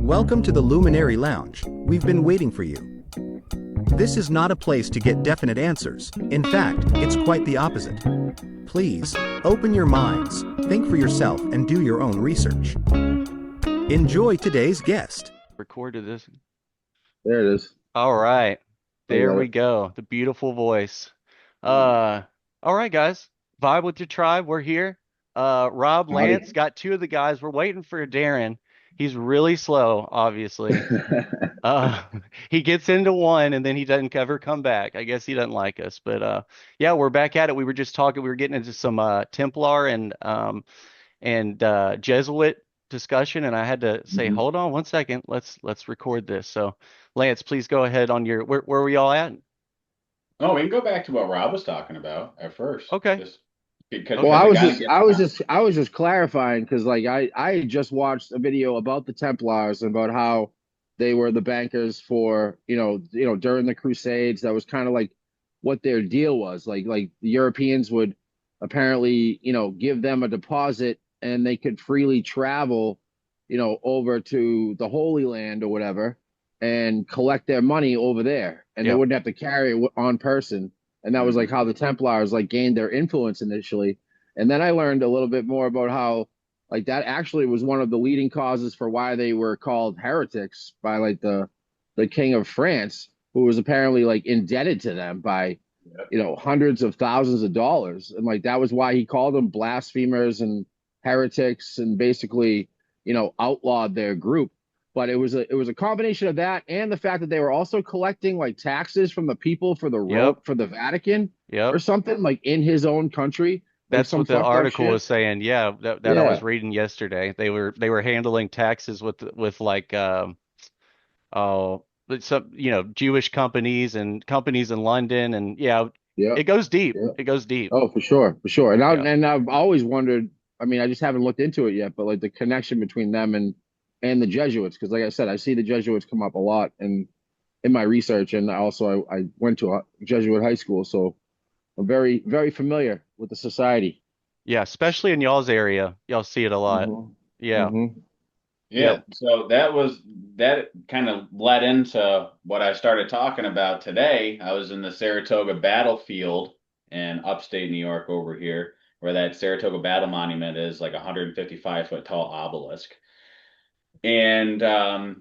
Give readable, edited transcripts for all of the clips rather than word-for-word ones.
Welcome to the Luminary Lounge. We've been waiting for you. This is not a place to get definite answers. In fact, it's quite the opposite. Please, open your minds, think for yourself, and do your own research. Enjoy today's guest. Recorded this. There it is. All right. I There got we it. go. The beautiful voice. All right, guys. Vibe with your tribe. We're here. Rob, Howdy. Lance, got two of the guys. We're waiting for Darren. He's really slow, obviously. Uh, he gets into one and then he doesn't ever come back. I guess he doesn't like us. But yeah, we're back at it. We were just talking, we were getting into some Templar and Jesuit discussion, and I had to say, Mhm. hold on one second, let's record this. So, Lance, please go ahead on your where were we all at? Oh, we can go back to what Rob was talking about at first, Okay, just because Well, okay, I it was kind of just, gets I was down. just, I was just clarifying because, like, I had just watched a video about the Templars and about how they were the bankers for, during the Crusades. That was kind of like what their deal was. Like the Europeans would apparently, give them a deposit and they could freely travel, over to the Holy Land or whatever and collect their money over there, and they yep, wouldn't have to carry it on person. And that was like Mhm. how the Templars like gained their influence initially. And then I learned a little bit more about how like that actually was one of the leading causes for why they were called heretics by like the king of France, who was apparently like indebted to them by Yep. hundreds of thousands of dollars. And like that was why he called them blasphemers and heretics and basically, outlawed their group. But it was a combination of that and the fact that they were also collecting like taxes from the people for the yep, rope for the Vatican or yep. something like in his own country, like That's some what the fucked up article shit. was saying. Yeah, that I was Yeah, reading yesterday. They were handling taxes with like oh but some Jewish companies and companies in London, and yeah, yeah, it goes deep. yeah. It goes deep. Oh, for sure, for sure. And I Yeah. and I've always wondered. I mean, I just haven't looked into it yet, but like the connection between them and the Jesuits, because like I said, I see the Jesuits come up a lot in my research, and also I went to a Jesuit high school, so I'm very very familiar with the society. Yeah, especially in y'all's area. Y'all see it a lot. Hmm. Yeah. Hmm. Yeah, Yep. so that kind of led into what I started talking about today. I was in the Saratoga battlefield in upstate New York over here, where that Saratoga Battle Monument is like a 155-foot tall obelisk. And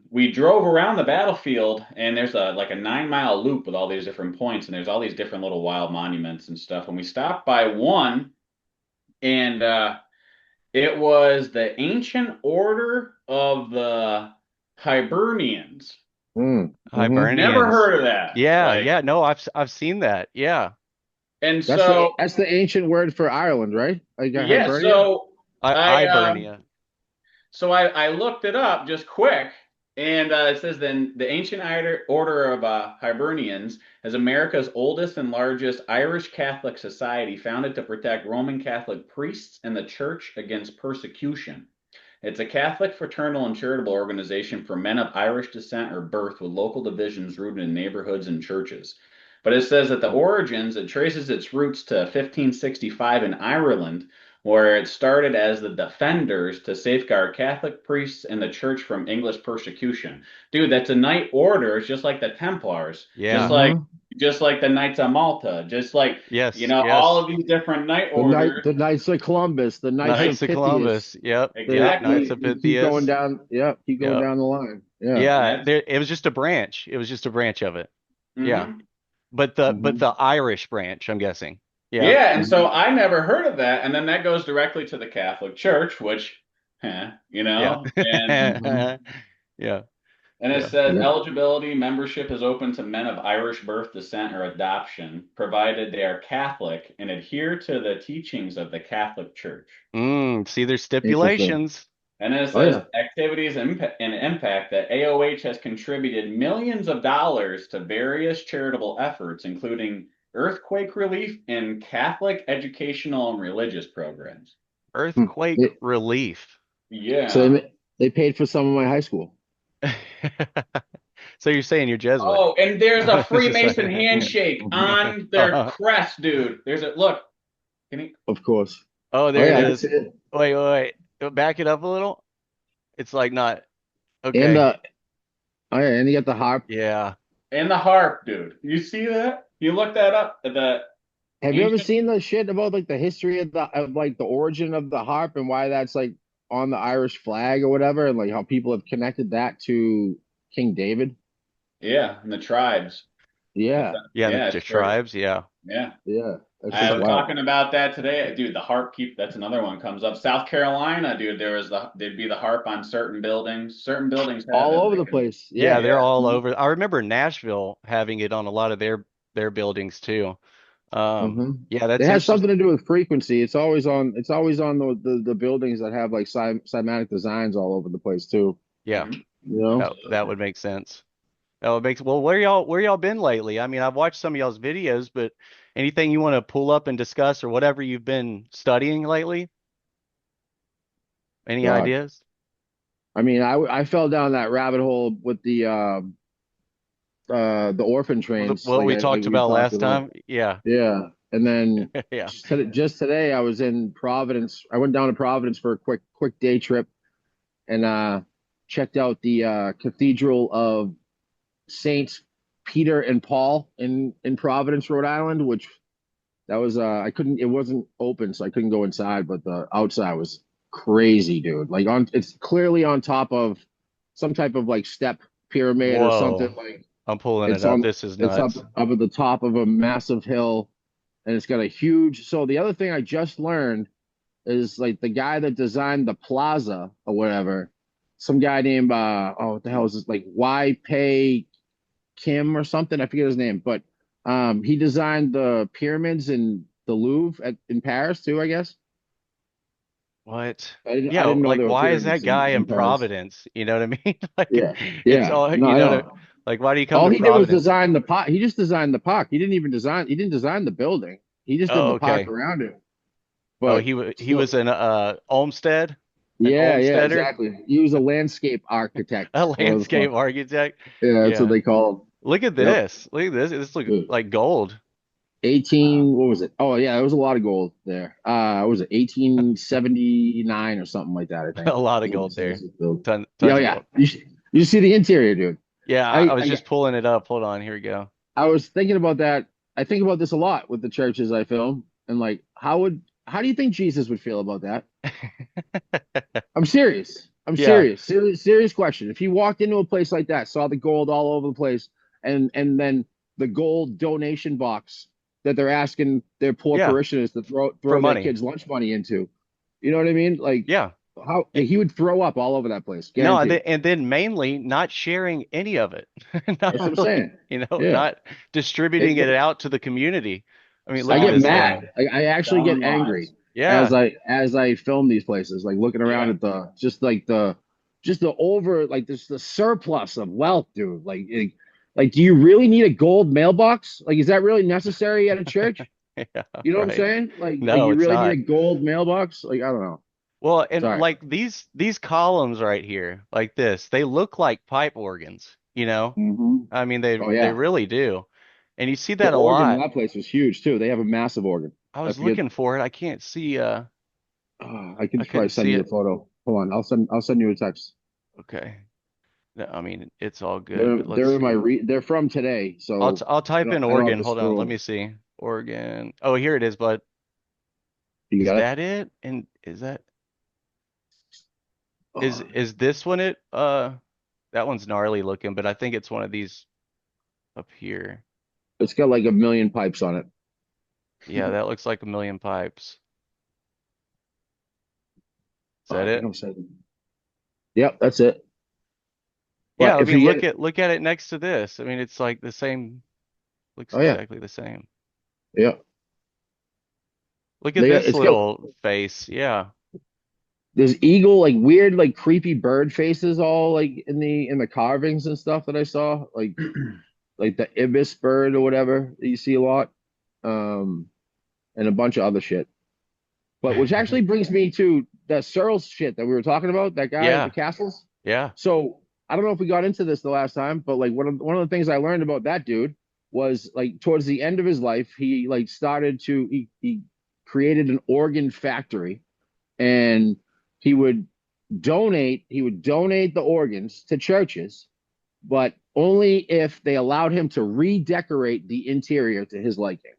we drove around the battlefield, and there's a 9 mile loop with all these different points, and there's all these different little wild monuments and stuff. And we stopped by one, and it was the Ancient Order of the Hibernians. Mm. Hmm. Never Hibernians. heard of that. Yeah, Like, yeah. No, I've seen that. Yeah. and That's the so that's the ancient word for Ireland, right? Like yeah, Hibernia. so I I Hibernia. I looked it up just quick, and it says then the Ancient Order of Hibernians is America's oldest and largest Irish Catholic society, founded to protect Roman Catholic priests and the Church against persecution. It's a Catholic fraternal and charitable organization for men of Irish descent or birth, with local divisions rooted in neighborhoods and churches. But it says that the origins, it traces its roots to 1565 in Ireland, where it started as the Defenders to safeguard Catholic priests and the church from English persecution. Dude, that's a knight order. It's just like the Templars, just Yeah. like Hmm. just like the Knights of Malta, just like Yes, all yes. of these different knight The orders. Knights of Columbus, the Knights Right? of Knights of Pythias. Columbus. Yep. They Yep. they Knights Exactly. of they keep going Pythias. down. Yeah, keep going Yep. down the line. Yeah. And Yeah. that's It was just a branch. It was just a branch of it. Yeah. hmm But the Hmm. Irish branch, I'm guessing. Yeah. Yeah, and so Hmm. I never heard of that, and then that goes directly to the Catholic Church, which, Yeah. and Hmm. Yeah. it Yeah. says Yep. eligibility membership is open to men of Irish birth, descent, or adoption, provided they are Catholic and adhere to the teachings of the Catholic Church. See, there's Interesting. stipulations. And then it Oh says yeah. activities and impact that AOH has contributed millions of dollars to various charitable efforts, including earthquake relief and Catholic educational and religious programs. Hmm. Earthquake They- relief. so Yeah. they paid for some of my high school. So you're saying you're Jesuit? Oh, and there's a Just Freemason like- handshake on their crest, dude. There's a look. Can you? Of course. Oh, Oh there it yeah, I can is. see it. Wait. Back it up a little. It's like not. And Okay. oh yeah, and you got the harp. Yeah. And the harp, dude. You see that? You look that up. The Have you ever ancient. seen the shit about like the history of like the origin of the harp and why that's like on the Irish flag or whatever, and like how people have connected that to King David? Yeah, and the tribes. Yeah, Yeah, and Yeah, the it's pretty. tribes, yeah. Yeah. yeah, that I shit's was wild. talking about that today, dude. The harp keep that's another one comes up. South Carolina, dude. There'd be the harp on certain buildings. Certain buildings have All it. over Like, the place. Yeah, Yeah. they're yeah, all over. I remember Nashville having it on a lot of their buildings too. hmm Yeah, It that's has interesting. something to do with frequency. It's always on. It's always on the buildings that have like cymatic designs all over the place too. Yeah, mhm. You know. that would make sense. That would make well, where y'all been lately? I mean, I've watched some of y'all's videos, but anything you want to pull up and discuss or whatever you've been studying lately? Any God. ideas? I mean, I fell down that rabbit hole with the orphan trains, What we like talked we about talked last about. time? Yeah. Yeah, and then Yeah. just today I was in Providence. I went down to Providence for a quick day trip and checked out the Cathedral of Saints Peter and Paul in Providence, Rhode Island, which that was I couldn't it wasn't open, so I couldn't go inside, but the outside was crazy, dude. Like on it's clearly on top of some type of like step pyramid or something Whoa. like I'm pulling it it's up. on This is it's nuts. up at the top of a massive hill and it's got a huge so the other thing I just learned is like the guy that designed the plaza or whatever, some guy named oh what the hell is this like Y Pei Kim or something. I forget his name, but he designed the pyramids in the Louvre in Paris too, I guess. What? I Yeah, didn't know like there were why is that pyramids guy in in Paris. Providence? You know what I mean? Like Yeah, it's yeah. all, No, I know. like why do you come All to he did was Providence? design the park. He just designed the park. He didn't even design. He didn't design the building. He just did Oh, the park okay. around it. Oh, But he was still, an Olmsted, an yeah, Olmsteader, exactly. He was a landscape architect, a whatever the landscape fuck. architect. Yeah, that's what Yeah. they call Look at him. Yep. this. Look at this. This looks Good. like gold. 18, what was it? Oh yeah, there was a lot of gold there. What was it 1879 or something like that, I A think. lot of When gold this there. was built. Yeah, Tons of yeah. gold. You see the interior, dude. Yeah, I I, was I just pulling it up. Hold on, here we go. I was thinking about that. I think about this a lot with the churches I film, and like, how do you think Jesus would feel about that? I'm serious. I'm Yeah, serious. Serious question. If he walked into a place like that, saw the gold all over the place, and then the gold donation box that they're asking their poor yeah, parishioners to for throw their money. kids' lunch money into, you know what I mean? Like Yeah. how Yeah. he would throw up all over that place, No, guaranteed. and then mainly not sharing any of it. Not That's what I'm really, saying. Yeah. not distributing it It, out to the community. I mean, look I at get selling this laws. thing. mad. I actually get Selling angry laws. Yeah. as I film these places, like looking around Yeah. at the just the over like this the surplus of wealth, dude. Like, do you really need a gold mailbox? Like, is that really necessary at a church? Yeah, You know what I'm right. saying? Like No, you it's really need a not. gold mailbox? Like, I don't know. Well, and Sorry. like these columns right here, like this, they look like pipe organs, you know? Hmm. I mean, Oh they yeah. really do. And you see The that a organ in lot. that place was huge too. They have a massive organ. I I was forget. looking for it. I can't see I can I probably couldn't send see you a it. photo. Hold on. I'll send you a text. Okay. No, I mean, it's all good, but let's They're in my see. they're from today, so I'll type in I don't have organ. to Hold on, let me scroll. see. Organ. Oh, here it is, bud. You Is got it? that it? And Oh, is this one it? That one's gnarly looking, but I think it's one of these up here. it's got like a million pipes on it. Yeah, that looks like a million pipes. Is Oh, that you it? know, so yep, that's it. Yeah, But I if mean, you get, look at it next to this. I mean, it's like the same, looks oh yeah, exactly the same. yeah, Look at they got this it's got little face. Yeah. there's eagle like weird like creepy bird faces all like in the carvings and stuff that I saw like the ibis bird or whatever that you see a lot, um, and a bunch of other shit. But which actually brings me to that Searles shit that we were talking about, that guy at the Yeah. castles. Yeah. So I don't know if we got into this the last time, but like one of the things I learned about that dude was like towards the end of his life, he like started to he created an organ factory, and he would donate the organs to churches, but only if they allowed him to redecorate the interior to his liking.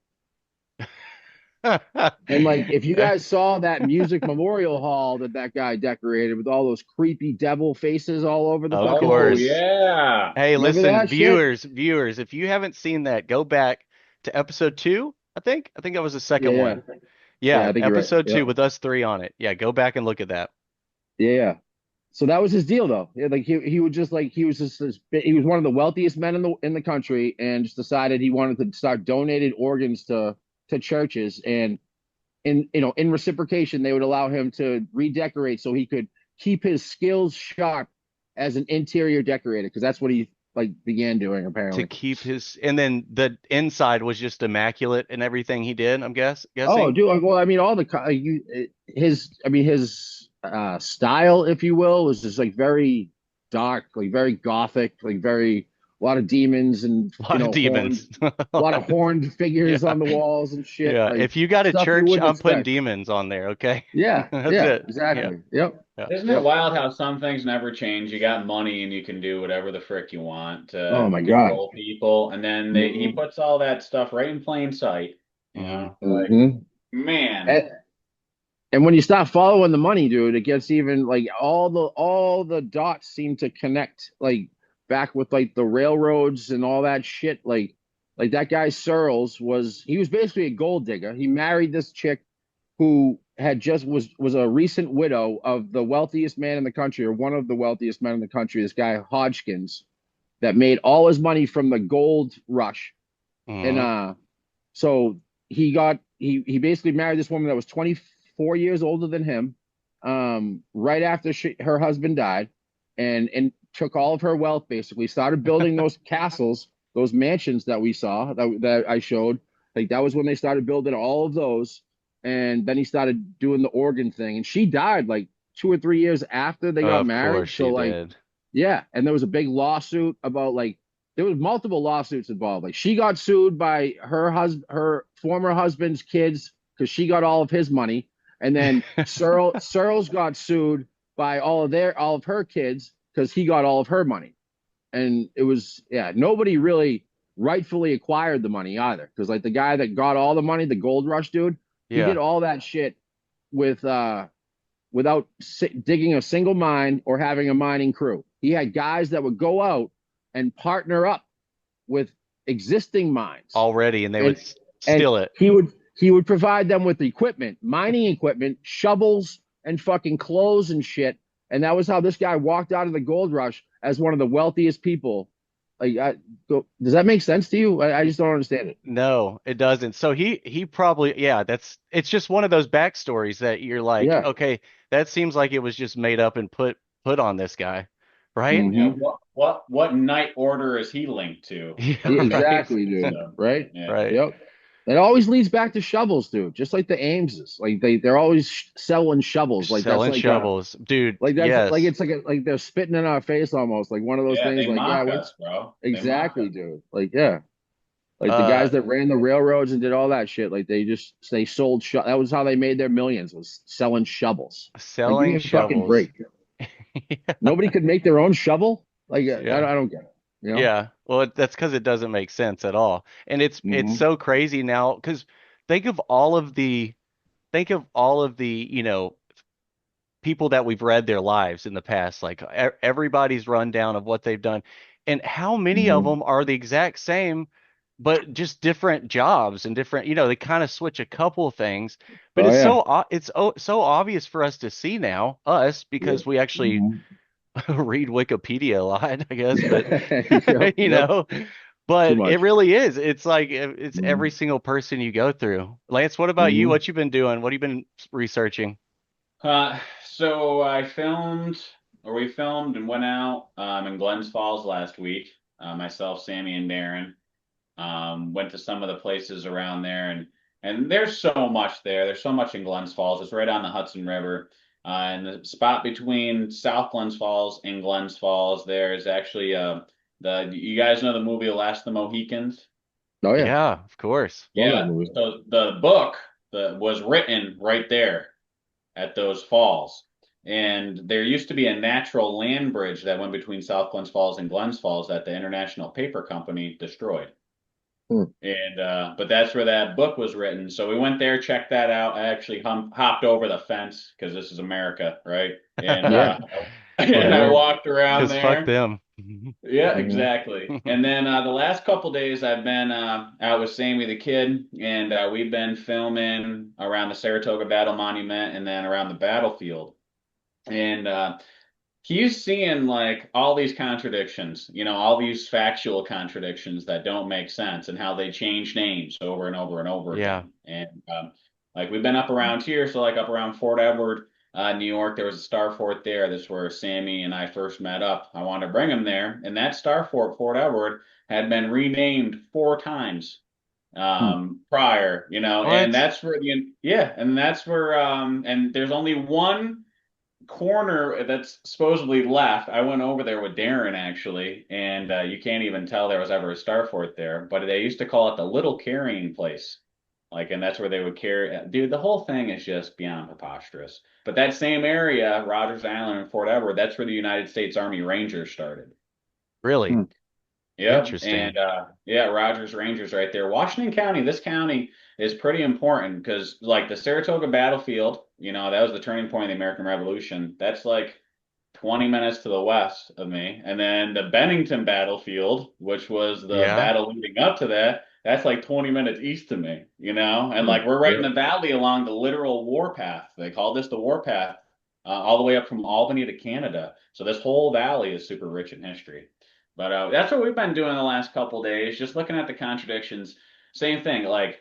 And like, if you guys saw that music memorial hall that guy decorated with all those creepy devil faces all over the Of fucking Oh place, course. yeah. Hey, remember listen, that shit? viewers, if you haven't seen that, go back to episode 2, I think. I think that was the Yeah, second yeah, one. yeah. Yeah, I think you're right. episode Yeah, 2 with us three on it. Yeah, go back and look at that. yeah, yeah. So that was his deal, though. Yeah, like he would just like he was one of the wealthiest men in the country, and just decided he wanted to start donating organs to churches, and in reciprocation, they would allow him to redecorate so he could keep his skills sharp as an interior decorator, because that's what he like began doing To apparently. keep his, and then the inside was just immaculate and everything he did, I'm Oh, guessing. dude. Well, I mean, all the his style, if you will, was just like very dark, like very gothic, like very a lot of demons and A lot of horned, demons. a lot of horned figures Yeah. on the walls and shit, Yeah. like If you got a stuff you church, wouldn't I'm putting expect. demons on there, okay? Yeah, That's yeah, it. Yeah. exactly. Yep, Yeah. Isn't it yep. wild how some things never change? You got money and you can do whatever the frick you want Oh to my God. control people, and then he Hmm. puts all that stuff right in plain sight. You Hmm. know, like Hmm. man, And, and when you start following the money, dude, it gets even like all the dots seem to connect, like back with like the railroads and all that shit. Like that guy Searles he was basically a gold digger. He married this chick who had just was a recent widow of the wealthiest man in the country, or one of the wealthiest men in the country, this guy Hodgkins, that made all his money from the gold rush. And Hmm. so he basically married this woman that was 24 years older than him, right after her husband died, and took all of her wealth, basically started building those castles, those mansions that we saw, that I showed. Like, that was when they started building all of those. And then he started doing the organ thing, and she died like 2 or 3 years after they got Of course married. So she like, did. yeah, and there was a big lawsuit about, like, there was multiple lawsuits involved. Like, she got sued by her former husband's kids because she got all of his money, and then Searles got sued by all of her kids because he got all of her money. And it was, yeah, nobody really rightfully acquired the money either, because like the guy that got all the money, the gold rush dude, he did Yeah. all that shit with without digging a single mine or having a mining crew. He had guys that would go out and partner up with existing mines, Already, and they would and and steal it. he would provide them with equipment, mining equipment, shovels, and fucking clothes and shit. And that was how this guy walked out of the gold rush as one of the wealthiest people. Like, does that make sense to you? I just don't understand it. No, it doesn't. So he probably, yeah, it's just one of those backstories that you're like, Yeah. okay, that seems like it was just made up and put on this guy, right? yeah. Hmm. What night order is he linked to? Yeah, Yeah, right. exactly, dude. So Right? yeah, Right. Yep. It always leads back to shovels, dude. Just like the Ameses, like they're always selling shovels. Like that's Selling shovels. Dude, like yes. it's like they're spitting in our face almost. Like one of those yeah, things. they Like, yeah, mock we're us, bro. They mock exactly, us. dude. Like, yeah, like the Uh guys that ran the railroads and did all that shit. Like they sold. That was how they made their millions, was selling shovels. Like, give me selling a fucking shovels. break. Nobody could make their own shovel. Like, Yeah. I don't get it. You know? Yeah. Well, that's because it doesn't make sense at all. And it's Hmm. so crazy now because think of all of the think of all of the, people that we've read their lives in the past, like everybody's rundown of what they've done, and how many of Hmm. them are the exact same, but just different jobs and different, they kind of switch a couple of things, but Oh it's yeah. so obvious for us to see now, us, Yeah. because we actually Hmm. read Wikipedia a lot, I guess, but Yep. you Yep. know, Too but it much. really is. It's like it's every Hmm. single person you go through. Lance, what about you? Hmm. What you been doing? What have you been researching? So we filmed and went out in Glens Falls last week. Myself, Sammy, and Darren went to some of the places around there, and there's so much there. There's so much in Glens Falls. It's right on the Hudson River. And the spot between South Glens Falls and Glens Falls, there is actually the you guys know the movie The Last of the Mohicans? Oh yeah. Yeah, of course. Love that Yeah. movie. So the book that was written right there at those falls. And there used to be a natural land bridge that went between South Glens Falls and Glens Falls that the International Paper Company destroyed. Hmm. And but that's where that book was written. So we went there, checked that out. I actually hopped over the fence because this is America, right? And Yeah, for and I sure. walked around Because fuck there. them. Yeah, Mhm. exactly. And then the last couple days, I've been out with Sammy the kid, and we've been filming around the Saratoga Battle Monument and then around the battlefield. And he's seeing like all these contradictions, all these factual contradictions that don't make sense and how they change names over and over and over Yeah. again. And like we've been up around here, so like up around Fort Edward, New York, there was a Star Fort there. This is where Sammy and I first met up. I wanted to bring him there, and that Star Fort, Fort Edward, had been renamed 4 times Hmm. prior, and What? that's where and that's where and there's only one corner that's supposedly left. I went over there with Darren actually, and you can't even tell there was ever a Star Fort there. But they used to call it the Little Carrying Place, like, and that's where they would carry. Dude, the whole thing is just beyond preposterous. But that same area, Rogers Island and Fort Edward, that's where the United States Army Rangers started. Really? Hmm. Yep. Interesting. And yeah, Rogers Rangers right there. Washington County, this county is pretty important because like the Saratoga battlefield, that was the turning point of the American Revolution. That's like 20 minutes to the west of me. And then the Bennington battlefield, which was the Yeah. battle leading up to that, that's like 20 minutes east of me, And Hmm. like we're right in Yeah. the valley along the literal warpath. They call this the warpath, all the way up from Albany to Canada. So this whole valley is super rich in history. But that's what we've been doing the last couple of days, just looking at the contradictions. Same thing, like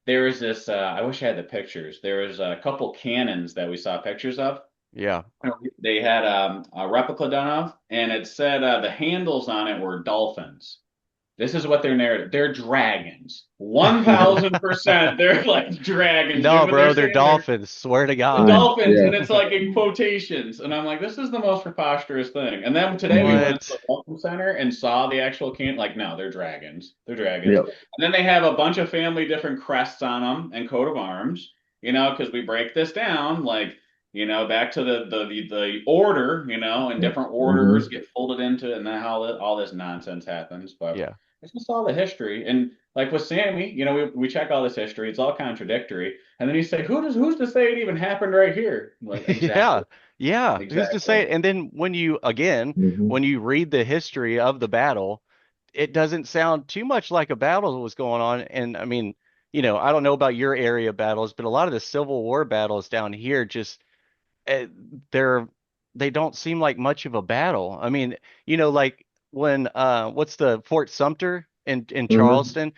there was this. I wish I had the pictures. There was a couple cannons that we saw pictures of. Yeah. They had a replica done of, and it said the handles on it were dolphins. This is what their narrative. They're dragons. 1,000%. They're like dragons, dude. No, But they're bro, they're saying they're dolphins. Swear to the God. Dude, dolphins, yeah. and it's like in quotations. And I'm like, this is the most preposterous thing. And then today we Mhm. went to the What? Welcome Center and saw the actual can. Like, no, they're dragons. They're dragons. Yeah. And then they have a bunch of family different crests on them and coat of arms. Because we break this down, like, back to the order, and different orders Mhm. get folded into, and then how all this nonsense happens. But Yeah. it's just all the history. And like with Sammy, we check all this history. It's all contradictory. And then you say, who's to say it even happened right here? Like, Yeah. exactly, Yeah. Who's to exactly. say it? And then Mhm. when you read the history of the battle, it doesn't sound too much like a battle was going on. And I mean, I don't know about your area battles, but a lot of the Civil War battles down here just uh, they're they don't seem like much of a battle. I mean, like when what's the Fort Sumter in Mhm. Charleston?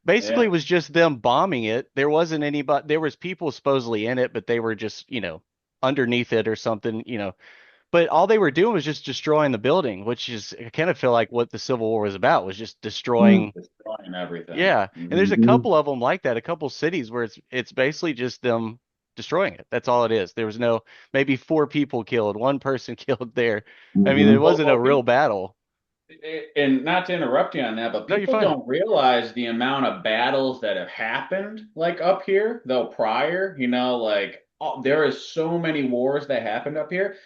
Basically Yeah, it was just them bombing it. There wasn't anybody, there was people supposedly in it, but they were just, underneath it or something, but all they were doing was just destroying the building, which is I kind of feel like what the Civil War was about, was just Mhm. destroying. destroying everything. Yeah. And there's a Mhm. couple of them like that, a couple cities where it's basically just them destroying it. That's all it is. There was no, maybe 4 people killed, one person killed there. I mean, it Mhm. Well, wasn't a well, real battle. and not to interrupt you on that, but No, you're people fine. don't realize the amount of battles that have happened, like up here, though prior, like there is so many wars that happened up here.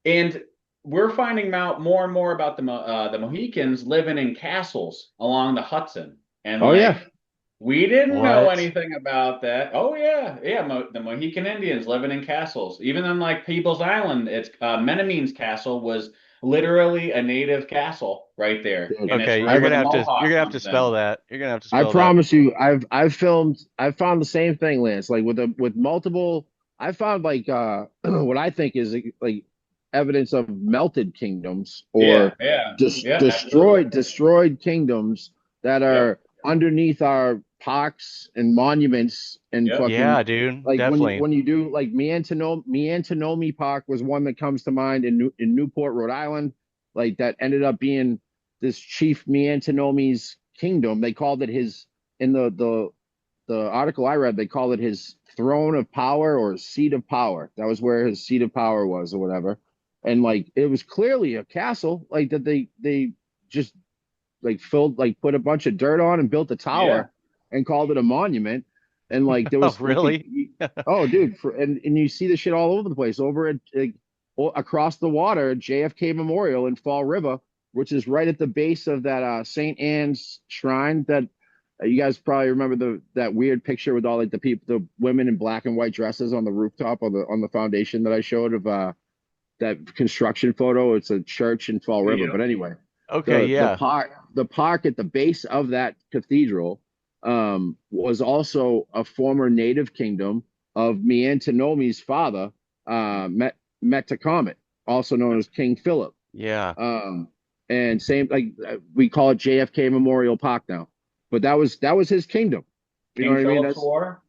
And we're finding out more and more about the Mohicans living in castles along the Hudson, and Oh yeah. like we didn't know What? anything about that. Oh yeah, yeah, the Mohican Indians living in castles. Even on like Peebles Island, it's Menemene's castle was literally a native castle right there, Dude, and it's Okay, right where the you're Mohawk gonna have to comes spell in. that. You're gonna have to I spell that. promise you, I've found the same thing, Lance. Like with multiple, I found like what I think is like evidence of melted kingdoms Yeah, or yeah, yeah, absolutely. destroyed kingdoms that Yep, are underneath our pox and monuments and yep, fucking Yeah, dude, like definitely. when you do like Miantonomi Park was one that comes to mind in Newport, Rhode Island, like that ended up being this chief Miantonomi's kingdom. They called it his in the article I read. They called it his throne of power or seat of power. That was where his seat of power was or whatever. And like it was clearly a castle, like that they just like filled like put a bunch of dirt on and built a yeah. tower and called it a monument. And like there Oh, was like really? oh dude, and you see the shit all over the place over at like across the water, JFK Memorial in Fall River, which is right at the base of that St. Anne's Shrine. That you guys probably remember that weird picture with all like the women in black and white dresses on the rooftop on the foundation that I showed of that construction photo. It's a church in Fall River. Yeah. But anyway, Okay, yeah. the park at the base of that cathedral was also a former native kingdom of Miantonomi's father, Metacomet, also known as King Philip. Yeah. And same like we call it JFK Memorial Park now, but that was his kingdom. You know King what I mean? Philip's War?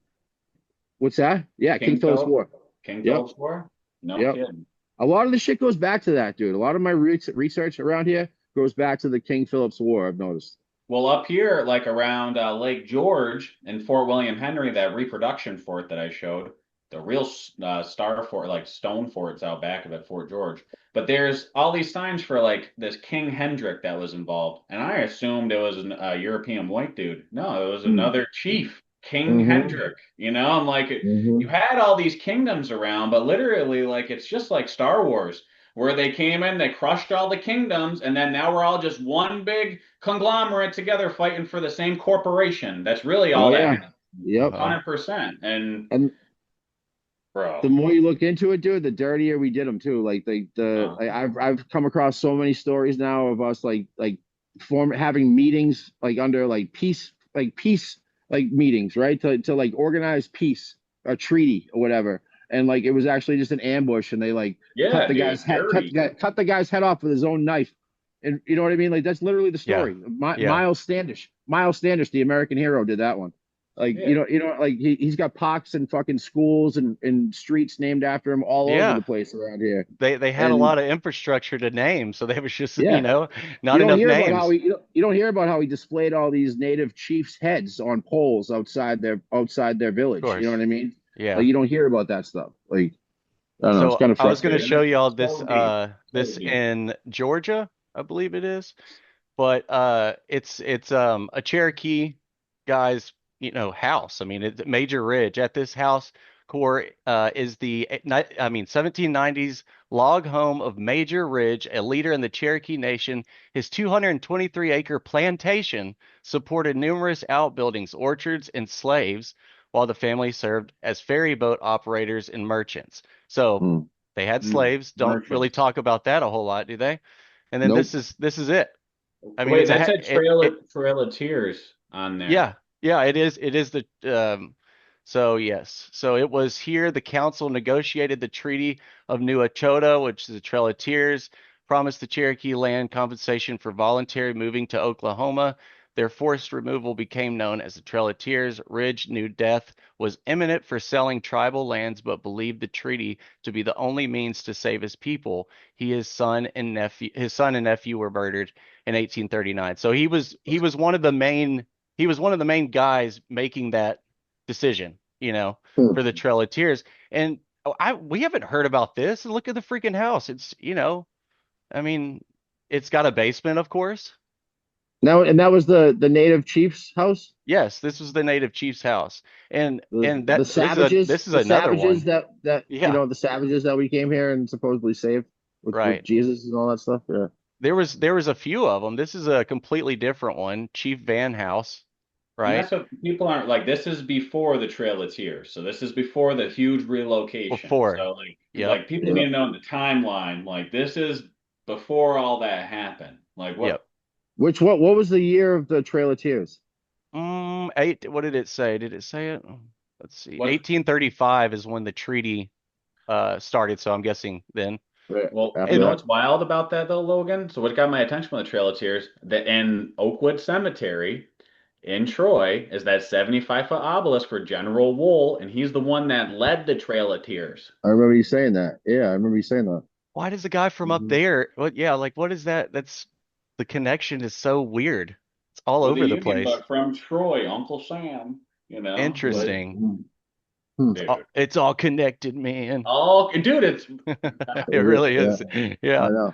What's that? Yeah, King Philip's War. King Yep. Philip's War? No Yep. kidding. A lot of the shit goes back to that, dude. A lot of my research around here goes back to the King Philip's War, I've noticed. Well, up here, like around Lake George and Fort William Henry, that reproduction fort that I showed, the real star fort, like stone forts out back of it, Fort George. But there's all these signs for like this King Hendrik that was involved. And I assumed it was a European white dude. No, it was another chief, King Hendrik. You know, I'm like, you had all these kingdoms around, but literally, like, it's just like Star Wars, where they came in, they crushed all the kingdoms, and then now we're all just one big conglomerate together fighting for the same corporation. That's really all that happened. Yep. 100%. And bro, the more you look into it, dude, the dirtier we did them too. Like I've come across so many stories now of us like having meetings like under like peace meetings, right? To like organize peace, a treaty or whatever. And like it was actually just an ambush, and they like cut the guy's head off with his own knife. And you know what I mean? Like that's literally the story. Miles Standish, the American hero, did that one. Like like he's got parks and fucking schools and streets named after him all over the place around here. They had a lot of infrastructure to name, so there was just not you enough names. You don't hear about how he displayed all these native chiefs' heads on poles outside their village. You know what I mean? Yeah. Like you don't hear about that stuff. Like I don't know, it's kind of I was going to frustrating. show you all this in Georgia, I believe it is, but it's a Cherokee guy's house. I mean, it's Major Ridge. At this house core is the 1790s log home of Major Ridge, a leader in the Cherokee Nation. His 223-acre plantation supported numerous outbuildings, orchards, and slaves, while the family served as ferry boat operators and merchants. So they had slaves. Don't really talk about that a whole lot, do they? And then this is it. I mean, wait, that said Trail of Tears on there. Yeah, it is. It is the so yes. So it was here the council negotiated the Treaty of New Echota, which is the Trail of Tears, promised the Cherokee land compensation for voluntary moving to Oklahoma. Their forced removal became known as the Trail of Tears. Ridge knew death was imminent for selling tribal lands, but believed the treaty to be the only means to save his people. His son and nephew were murdered in 1839. So he was one of the main guys making that decision, for the Trail of Tears. And we haven't heard about this. And look at the freaking house. It's I mean, it's got a basement, of course. Now, and that was the native chief's house. Yes, this was the native chief's house, and the savages. This is another one. The savages that we came here and supposedly saved with Jesus and all that stuff. Yeah, there was a few of them. This is a completely different one, Chief Van House, right? And that's what people aren't like. This is before the Trail of Tears, so this is before the huge relocation. So like people need to know the timeline. Like this is before all that happened. Like what? Yep. What was the year of the Trail of Tears? What did it say? Did it say it? Let's see. 1835 is when the treaty started, so I'm guessing then. Well, you know what's wild about that though, Logan? So what got my attention with the Trail of Tears, that in Oakwood Cemetery in Troy is that 75-foot obelisk for General Wool, and he's the one that led the Trail of Tears. I remember you saying that. Yeah, I remember you saying that. Why does the guy from up there? What is that? The connection is so weird. It's all over the place. But from Troy, Uncle Sam, Interesting. It's all connected, man. Oh, dude, it really is. Yeah. I know.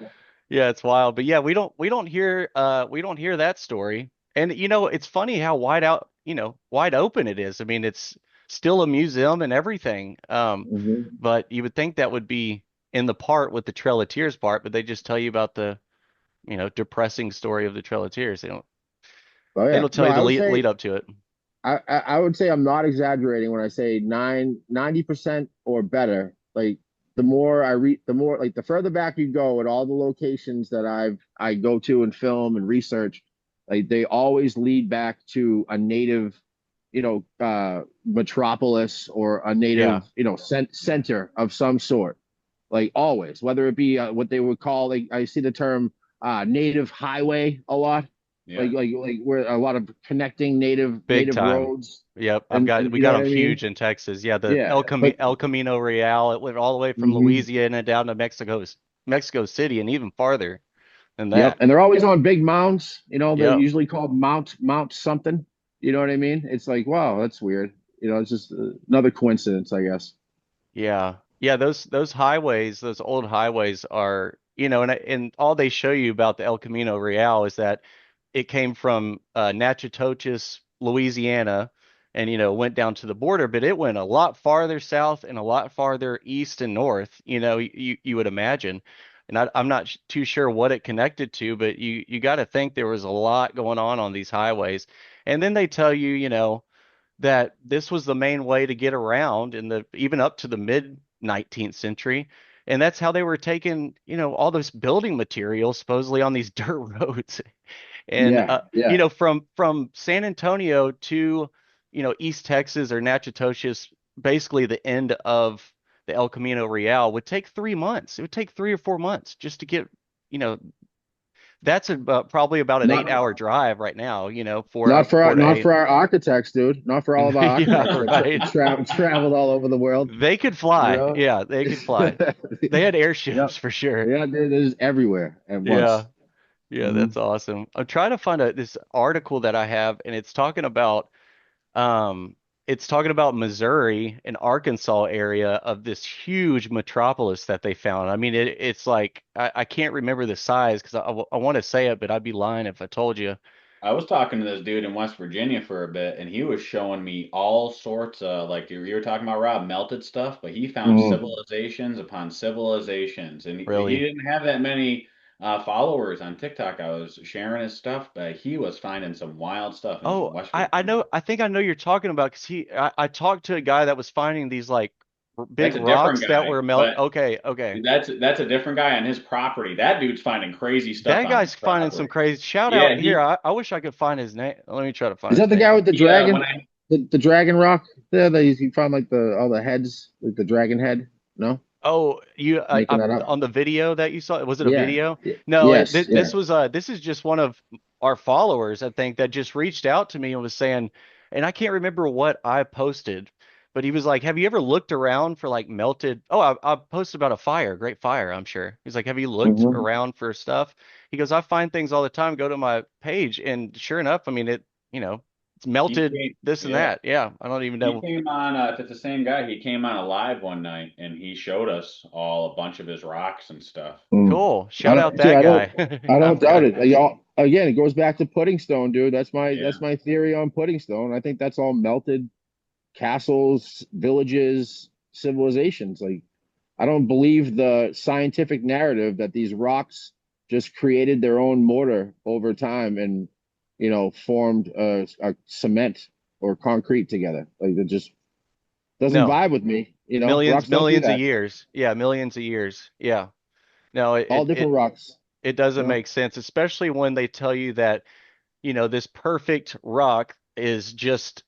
Yeah, it's wild. But yeah, we don't hear that story. And it's funny how wide open it is. I mean, it's still a museum and everything. But you would think that would be in the part with the Trail of Tears part, but they just tell you about the, depressing story of the Trail of Tears. Oh They yeah. don't tell No, you the I would lead say up to it. I would say I'm not exaggerating when I say 90% or better. Like the more I read, the more like the further back you go at all the locations that I go to and film and research, like they always lead back to a native, metropolis or a Yeah, native, center of some sort. Like always, whether it be what they would call, like I see the term native highway a lot, Yeah. like where a lot of connecting big native time. roads, Yep, and we you got know what them I mean? huge in Texas. Yeah, the Yeah, but El Camino Real. It went all the way from mhm. Louisiana down to Mexico City, and even farther than Yep, that. and they're always on big mounts. They're Yep. usually called Mount something. You know what I mean? It's like, wow, that's weird. It's just another coincidence, I guess. Yeah. Yeah, those highways, those old highways are, and all they show you about the El Camino Real is that it came from Natchitoches, Louisiana, and went down to the border, but it went a lot farther south and a lot farther east and north, you would imagine. And I'm not too sure what it connected to, but you got to think there was a lot going on these highways. And then they tell you, that this was the main way to get around in the even up to the mid 19th century. And that's how they were taking, all this building material supposedly on these dirt roads. And Yeah, yeah, from San Antonio to, East Texas or Natchitoches, basically the end of the El Camino Real would take 3 months. It would take 3 or 4 months just to get, you know, that's probably about an not 8 hour drive right now, not for four to not eight. for our architects, dude. Not for all of our Yeah, architects that right. traveled all over the world. They could You fly. know. Yeah, they could fly. They had airships Yep. for sure. Yeah, there's everywhere at Yeah. once. Yeah, Hmm. that's awesome. I'm trying to find this article that I have, and um it's talking about Missouri and Arkansas area of this huge metropolis that they found. I mean, it's like I can't remember the size because I want to say it, but I'd be lying if I told you. I was talking to this dude in West Virginia for a bit, and he was showing me all sorts of, like you were talking about, Rob, melted stuff, but he found Hmm. civilizations upon civilizations, and he Really? didn't have that many followers on TikTok. I was sharing his stuff, but he was finding some wild stuff in Oh, West I Virginia. know. I think I know you're talking about because I talked to a guy that was finding these like big That's a different rocks that guy, were melt. but Okay, okay. that's a different guy on his property. That dude's finding crazy stuff That on his guy's finding some property. crazy. Shout Yeah, out here. I wish I could find his name. Let me try to find Is that his the guy name. with the when dragon? I The dragon rock there that he found like the all the heads, like the dragon head? No, Oh, making that up. on the video that you saw, was it a Yeah. video? No, Yes. Yeah. this is just one of our followers, I think, that just reached out to me and was saying, and I can't remember what I posted, but he was like, "Have you ever looked around for like melted?" Oh, I posted about a fire, great fire, I'm sure. He's like, "Have you looked Hmm. around for stuff?" He goes, "I find things all the time. Go to my page, and sure enough, I mean it's he melted came, this and yeah. that. Yeah, I don't even He know. came on, if it's the same guy, he came on a live one night and he showed us all a bunch of his rocks and stuff. Mm. Cool. I Shout out don't, dude, that I guy. don't, I I don't forgot. doubt it. Y'all, again, it goes back to pudding stone, dude. Yeah. That's my theory on pudding stone. I think that's all melted castles, villages, civilizations. Like, I don't believe the scientific narrative that these rocks just created their own mortar over time and, formed a cement or concrete together. Like, it just doesn't No, vibe with me. millions, Rocks don't do millions of that. years. Yeah, millions of years. Yeah. No, All different rocks. it doesn't Yeah. make sense, especially when they tell you that, this perfect rock is just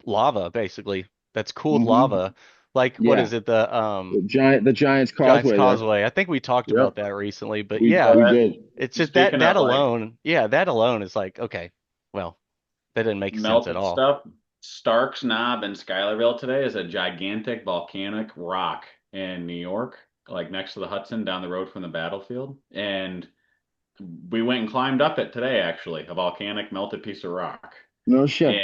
lava basically. That's cooled Hmm. lava. Like what Yeah. is it? The Giants Giants Causeway there. Causeway. I think we talked Yep. about that recently, but We yeah, Well, we that, did. it's just speaking that of like alone. Yeah, that alone is like, okay, well, that didn't make sense at melted all. stuff, Stark's Knob in Schuylerville today is a gigantic volcanic rock in New York, like next to the Hudson down the road from the battlefield. And we went and climbed up it today, actually, a volcanic melted piece of rock. No shit.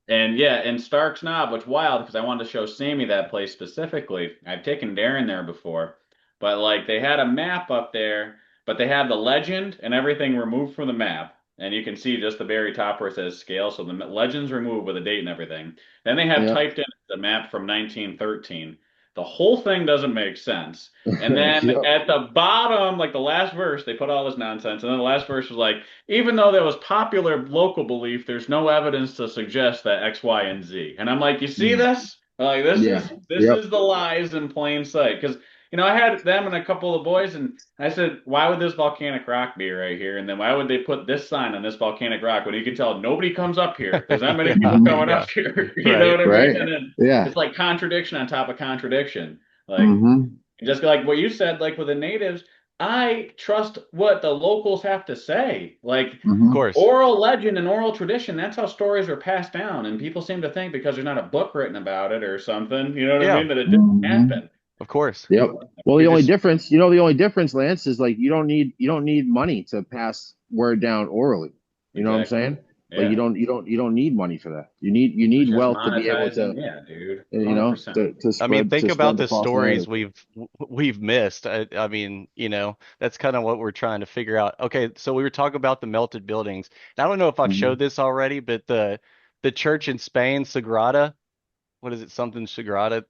And yeah, and Stark's Knob, which wild because I wanted to show Sammy that place specifically. I've taken Darren there before, but like they had a map up there, but they had the legend and everything removed from the map. And you can see just the very top where it says scale. So the legend's removed with a date and everything. Then they have Yeah. typed in the map from 1913. The whole thing doesn't make sense. And then Yep. at the bottom, like the last verse, they put all this nonsense. And then the last verse was like, even though there was popular local belief, there's no evidence to suggest that X, Y, and Z. And I'm like, you see this? Like Yeah. this Yep. is the lies in plain sight. Because I had them and a couple of boys, and I said, why would this volcanic rock be right here? And then why would they put this sign on this volcanic rock when you can tell nobody comes up here? There's not many people coming Yeah. up here. You know Right. what I Right. mean? And then Yeah. it's like contradiction on top of contradiction. Like Mm-hmm. just like what you said, like with the natives, I trust what the locals have to say. Like Of Mm-hmm. course. oral legend and oral tradition, that's how stories are passed down. And people seem to think because there's not a book written about it or something, you know what I Yeah. mean, that it didn't Mm-hmm. happen. Of course. Yep. Well, the You only just difference, the only difference, Lance, is like you don't need money to pass word down orally. You know what I'm Exactly. saying? Like Yeah. you don't need money for that. You need It's just wealth to be able monetizing. to, Yeah, dude. to 100%. I mean, think about spread the the false stories narrative. we've missed. I mean, that's kind of what we're trying to figure out. Okay, so we were talking about the melted buildings. And I don't know if I've Mhm. showed this already, but the church in Spain, Sagrada, what is it? Something Sagrada.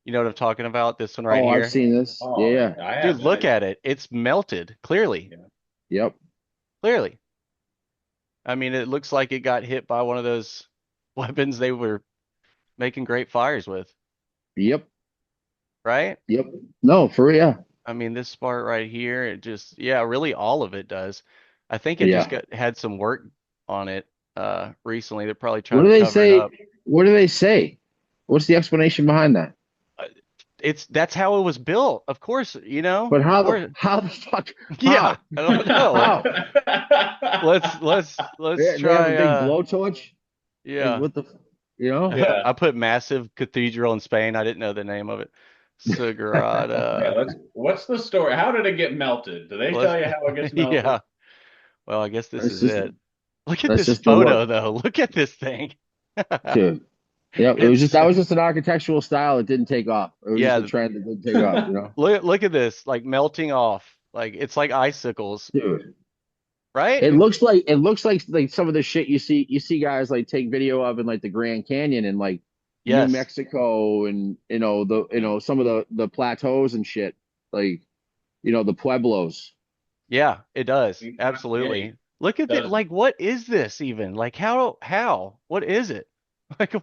You know what I'm talking about? This one right Oh, I've here. seen this. Yeah, Oh, yeah. I Dude, have look that. at it. It's melted, clearly. Yeah. Yep. Clearly. I mean, it looks like it got hit by one of those weapons they were making great fires with, Yep. right? Yep. No, for real. Yeah. I mean, this part right here, it just, yeah, really all of it does. I think it just Yeah. had some work on it recently. They're probably What trying do to they cover it say? up. What do they say? What's the explanation behind that? Uh, that's how it was built. Of course, But of course. how the fuck Yeah, how I don't know. how Let's they have a try big blowtorch? Like yeah. what the you know? Yeah. I put massive cathedral in Spain. I didn't know the name of it. Yeah, Sagrada. what's the story? How did it get melted? Do they Let's tell you how it gets melted? yeah. Well, I guess this That's is just it. Look at that's this just the photo what, though. Look at this thing. dude. Yeah, it was just It's that was just an architectural style that didn't take off. It was just a yeah, trend that didn't take off, you know? look at this, like melting off. Like it's like icicles, Dude. right? It looks like some of the shit you see guys like take video of in like the Grand Canyon and like New Yes. Mexico and Yeah. some of the plateaus and shit. Like, the Pueblos. Yeah, it does. Yeah, Absolutely. Look at it. those Like what is this even? Like how? What is it? Like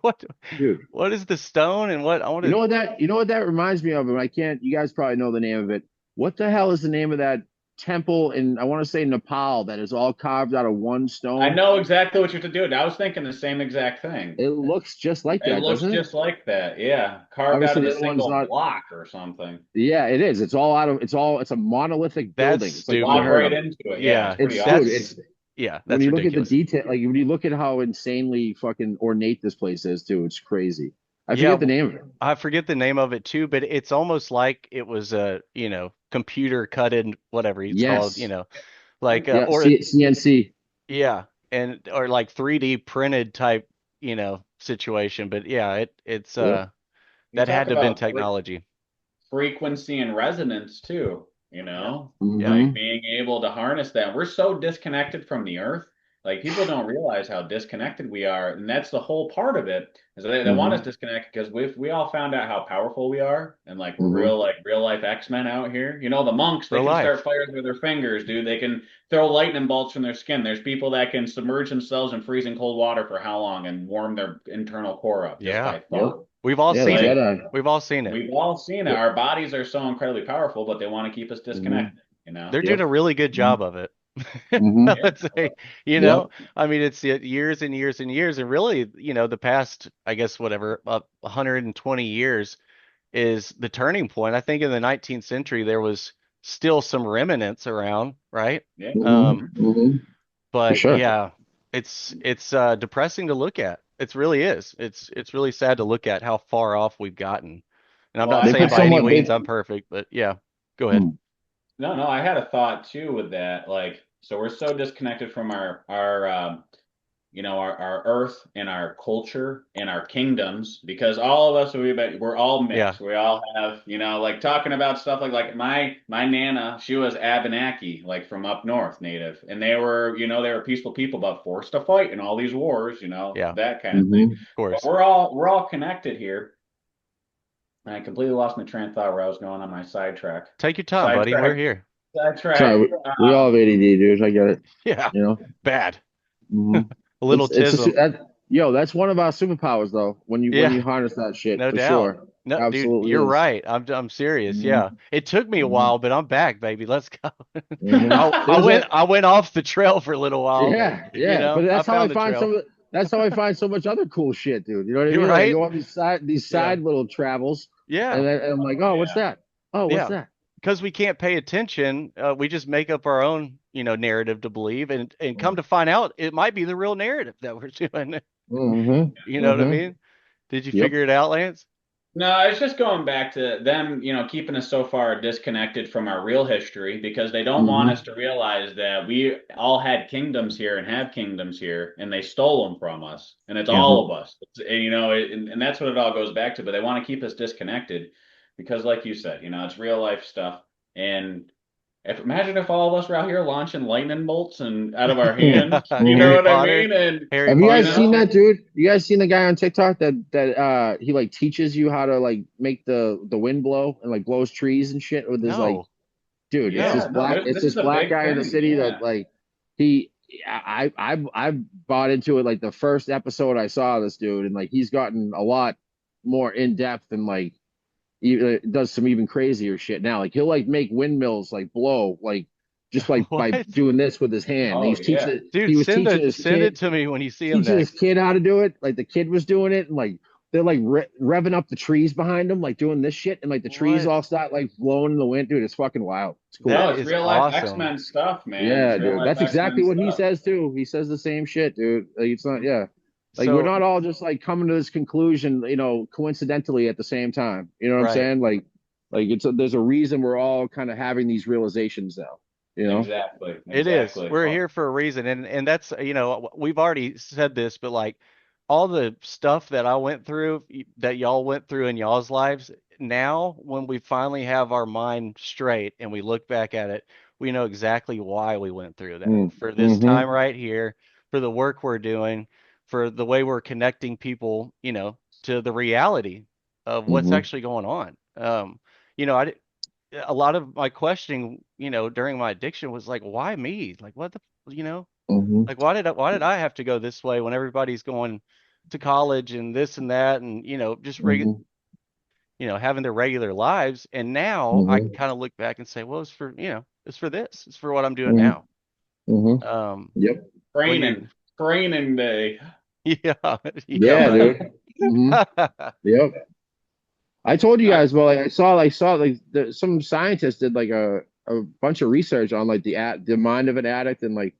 Dude. what is the stone and what I want to You know what that reminds me of, and I can't you guys probably know the name of it. What the hell is the name of that temple in I want to say Nepal that is all carved out of one I stone? know exactly what you're to do. I was thinking the same exact thing. It looks just like It that, looks doesn't it? just like that. Yeah, carved out Obviously of a the other one's single not. block or something. Yeah, it is. It's a monolithic That's building. It's like Block stupid. unheard right of. into it. Yeah, it's Yeah, pretty Dude, awesome. that's yeah, when that's you look at the ridiculous. detail, like when you look at how insanely fucking ornate this place is, too, it's crazy. I Yeah, forget the name of it. I forget the name of it too, but it's almost like it was a, computer cut in whatever it's called, Yes. like Yeah, or CNC. yeah, and or like 3D printed type, situation. But yeah, it's Yep. You that had talk to have been about technology. frequency and resonance too, Yeah. Yeah. like Hmm. being able to harness that. We're so disconnected from the earth. Like people don't realize how disconnected we are. And that's the whole part of it. Is they want us Hmm. disconnected because we all found out how powerful we are and like we're Hmm. real life X-Men out here. The monks, they Real can start life. fires with their fingers, dude. They can throw lightning bolts from their skin. There's people that can submerge themselves in freezing cold water for how long and warm their internal core up just Yeah. by Yep. thought. We've all Yeah, the seen Like it. Jedi. We've all seen it. we've all seen it. Yep. Our bodies are so incredibly powerful, but they want to keep us Hmm. disconnected. They're doing Yep. a really good job of it. Hmm. I Yeah. would say, Yep. I mean, it's years and years and years, and really, the past, I guess, whatever, 120 years is the turning point. I think in the 19th century there was still some remnants around, right? Yeah. Hmm. Um, Hmm. For but sure. yeah, it's depressing to look at. It really is. It's really sad to look at how far off we've gotten. And I'm Well, not They saying put by I any someone. means They. I'm perfect, but yeah, go ahead. Mm. no, I had a thought too with that. Like, so we're so disconnected from our earth and our culture and our kingdoms because all of us we're all Yeah, mixed. We all have, like talking about stuff like my nana, she was Abenaki, like from up north native, and they were peaceful people but forced to fight in all these wars, yeah, of that kind of thing. Hmm. But course. we're all connected here. I completely lost my train of thought where I was going on my sidetrack. Take your time, buddy. We're Sidetrack. here. Sidetrack. Sorry, we all have ADD, dude. I get it. Yeah, You know. bad. Hmm. A little tism. That's one of our superpowers, though. When you Yeah, harness that shit, no for doubt. sure. No, dude, Absolutely you're is. right. I'm serious. Hmm. Yeah, it took me a Hmm. while, but I'm back, baby. Let's go. Hmm. I There's went a I went off the trail for a little while, but Yeah, but I that's how I found the find trail. that's how I find so much other cool shit, dude. You know what I You're mean? Like I right. go on these Yeah, side little travels, yeah, and I'm like, Oh oh, what's yeah. that? Oh, what's yeah. that? Because we can't pay attention, we just make up our own, narrative to believe, and come to find out, it might be the real narrative that we're doing. Mm-hmm. You know what I Mm-hmm. mean? Did you Yep. figure it out, Lance? No, it's just going back to them, keeping us so far disconnected from our real history because they don't want us Mm-hmm. to realize that we all had kingdoms here and have kingdoms here, and they stole them from us, and it's all Mm-hmm. of us. And that's what it all goes back to. But they want to keep us disconnected because, like you said, it's real life stuff. And imagine if all of us were out here launching lightning bolts and out of our hands, you know Mm-hmm. Harry what I Potter, mean? And Harry Have you Potter guys seen style. that, dude? You guys seen the guy on TikTok that he like teaches you how to like make the wind blow and like blows trees and shit with his like No, dude, no. it's this this is a black big guy in the thing. city that Yeah. like he I bought into it like the first episode I saw this dude, and like he's gotten a lot more in depth and like even does some even crazier shit now. Like he'll like make windmills like blow like just like by What? doing this with his hand. Oh yeah. He Dude, was teaching his send it kid to me when you see him next. how to do it. Like the kid was doing it, and like they're like revving up the trees behind him, like doing this shit, and like the trees What? all start like blowing in the wind. Dude, it's fucking wild. It's cool. That Oh, it's is real life awesome. X-Men stuff, man. It's Yeah, real dude. life That's exactly X-Men what he stuff. says too. He says the same shit, dude. Like it's not, yeah. Like we're So, not all just like coming to this conclusion, coincidentally at the same time. You know what I'm right. saying? Like there's a reason we're all kind of having these realizations now. You know? Exactly. It is. Exactly. We're Oh, here for a reason, and that's, we've already said this, but like all the stuff that I went through, that y'all went through in y'all's lives, now when we finally have our mind straight and we look back at it, we know exactly why we went through that. Mm. For this Mm-hmm. time right here, for the work we're doing, for the way we're connecting people, to the reality of what's Mm-hmm. actually going on. I did, a lot of my questioning, during my addiction was like, why me? Like, what the, Mm-hmm. like, why did I have to go this way when everybody's going to college and this and that, and just Mm-hmm. having their regular lives. And now I can Mm-hmm. kind of look back and say, well, it's for this. It's for what I'm doing Mm-hmm. now. Mm-hmm. Um, Yep. what do you? training day. Yeah, yeah, Yeah, right. dude. Mm-hmm. Yep. I told you I, guys, well, like, I saw like some scientists did like a bunch of research on like the mind of an addict and like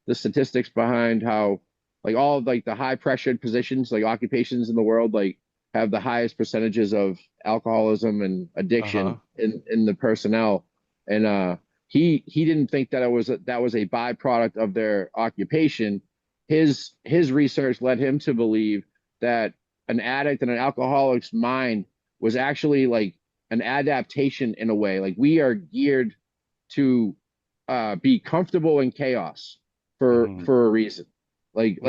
the statistics behind how like all of, like the high pressured positions, like occupations in the world, like have the highest percentages of alcoholism and Uh-huh. addiction in the personnel. And he didn't think that that was a byproduct of their occupation. His research led him to believe that an addict and an alcoholic's mind was actually like an adaptation in a way. Like we are geared to be comfortable in chaos Hmm. for a reason. Like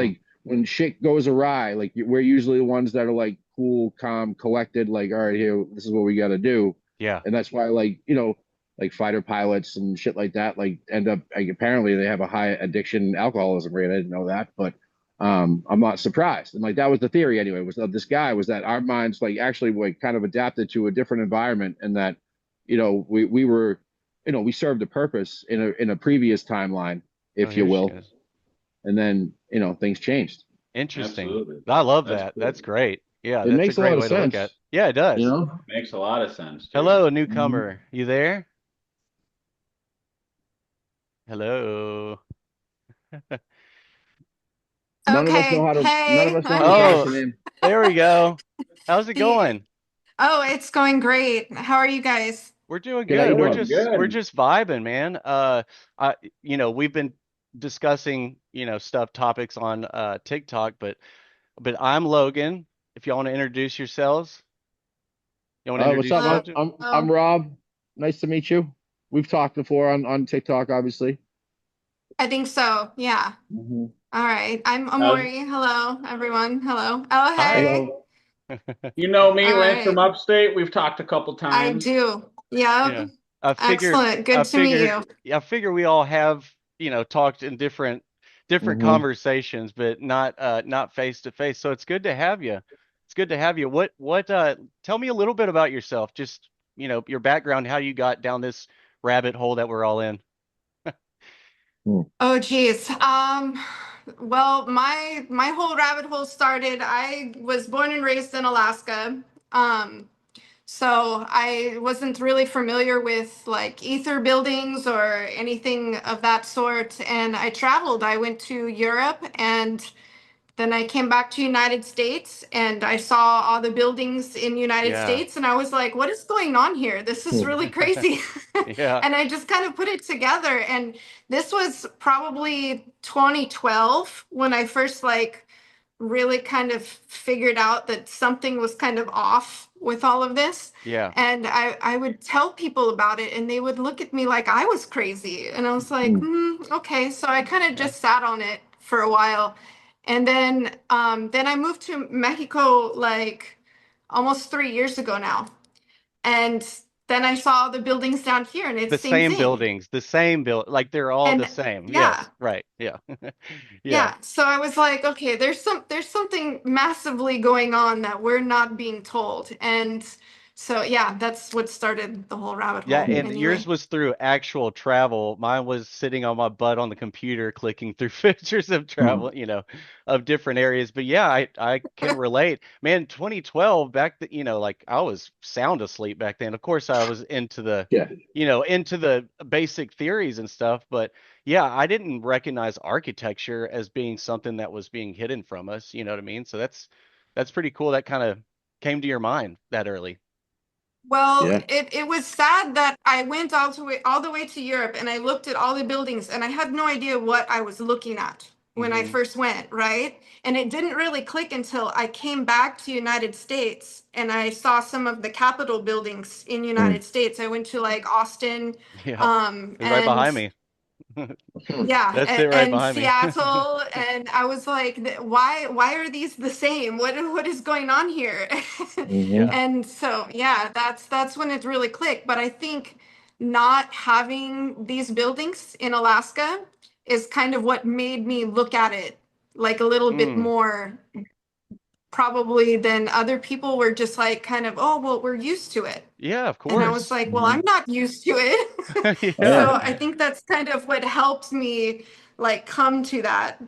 when shit goes awry, like we're usually the ones that are like cool, calm, collected. Like all right, here, this is what we got to do, Yeah. and that's why like like fighter pilots and shit like that like end up like apparently they have a high addiction and alcoholism rate. I didn't know that, but I'm not surprised. And like that was the theory anyway, was that this guy was that our minds like actually like kind of adapted to a different environment, and that we were we served a purpose in a previous timeline, Oh, if you here she will, is. and then things changed. Interesting. absolutely. I love That's that. cool. That's great. Yeah, It that's a makes a great lot of way to look at. sense, Yeah, it you does. know. Makes a lot of sense, dude. Hello, Mhm. newcomer. You there? Hello. Okay. None of Hey. us know how to pronounce Oh, your name. there we go. How's it Yeah. going? Oh, it's going great. How are you guys? We're doing Good, how you good. doing? We're Good. just vibing, man. I we've been discussing, stuff topics on TikTok, but I'm Logan. If y'all want to introduce yourselves, you want to What's introduce up? yourself Hello. to? I'm Rob. Nice to meet you. We've talked before on TikTok, obviously. I think so. Yeah. Hmm. All right. I'm How's Amorey. Hello, everyone. Hello. Oh, Hi. hey. Hello. You know me, All Lance from right. upstate. We've talked a couple I times. do. Yep. Yeah. I figured Excellent. I Good to meet figured you. I figure we all have, talked in different Hmm. conversations, but not face to face. So it's good to have you. It's good to have you. What tell me a little bit about yourself, just, your background, how you got down this rabbit hole that we're all in. Oh, geez. Well, my whole rabbit hole started. I was born and raised in Alaska. Um, so I wasn't really familiar with like ether buildings or anything of that sort. And I traveled. I went to Europe and then I came back to United States and I saw all the buildings in United Yeah. States and I was like, what is going on here? This is really crazy. Yeah. And I just kind of put it together. And this was probably 2012 when I first like really kind of figured out that something was kind of off with all of this. Yeah. And I would tell people about it and they would look at me like I was crazy. And I was like, okay. So I kind of Yeah. just sat on it for a while. And then I moved to Mexico like almost 3 years ago now. And then I saw the buildings down here and it's The same same thing. buildings, the same build, like they're all the And same. yeah, Yes, right. Yeah. Yeah. yeah. So I was like, okay, there's something massively going on that we're not being told. And so yeah, that's what started the whole rabbit Yeah, hole and yours anyway. was through actual travel. Mine was sitting on my butt on the computer clicking through pictures of travel, of different areas. But yeah, I can relate. Man, 2012 back like I was sound asleep back then. Of course, I was Yeah. into the basic theories and stuff, but yeah, I didn't recognize architecture as being something that was being hidden from us, you know what I mean? So that's pretty cool. That kind of came to your mind that early. Well, Yeah. it was sad that I went all the way to Europe and I looked at all the buildings and I had no idea what I was looking at when I Hmm. first went, right? And it didn't really click until I came back to United States and I saw some of the Capitol buildings in Mm. United States. I went to like Austin, Yeah. They're right and behind me. yeah, That's it right and behind me. Seattle, and I was like, why are these the same? What is going on here? Hmm. Yeah. And so yeah, that's when it really clicked. But I think not having these buildings in Alaska is kind of what made me look at it like a little bit Mm. more probably than other people were just like kind of, oh, well, we're used to it. Yeah, of And I was course. like, well, Hmm. I'm not used to it. Oh Yeah. So yeah. I think that's kind of what helped me like come to that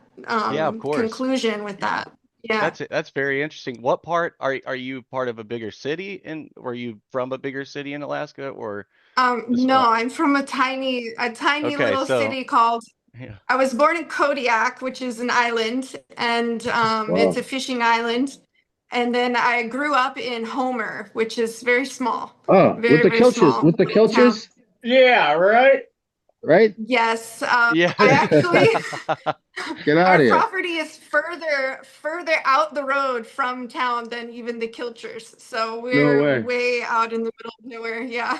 Yeah, of course. conclusion with that. Yeah. That's it. That's very interesting. What part are you part of a bigger city and were you from a bigger city in Alaska or a No, small? I'm from a tiny Okay, little so city called, yeah. I was born in Kodiak, which is an island, and it's a Wow. fishing island. And then I grew up in Homer, which is very small, Oh, with very, the very Kilchers, small with the little town. Kilchers, Yeah, right. right? Yes, Yeah. I actually Get out our of here. property is further out the road from town than even the Kilchers. So No we're way. way out in the middle of nowhere. Yeah.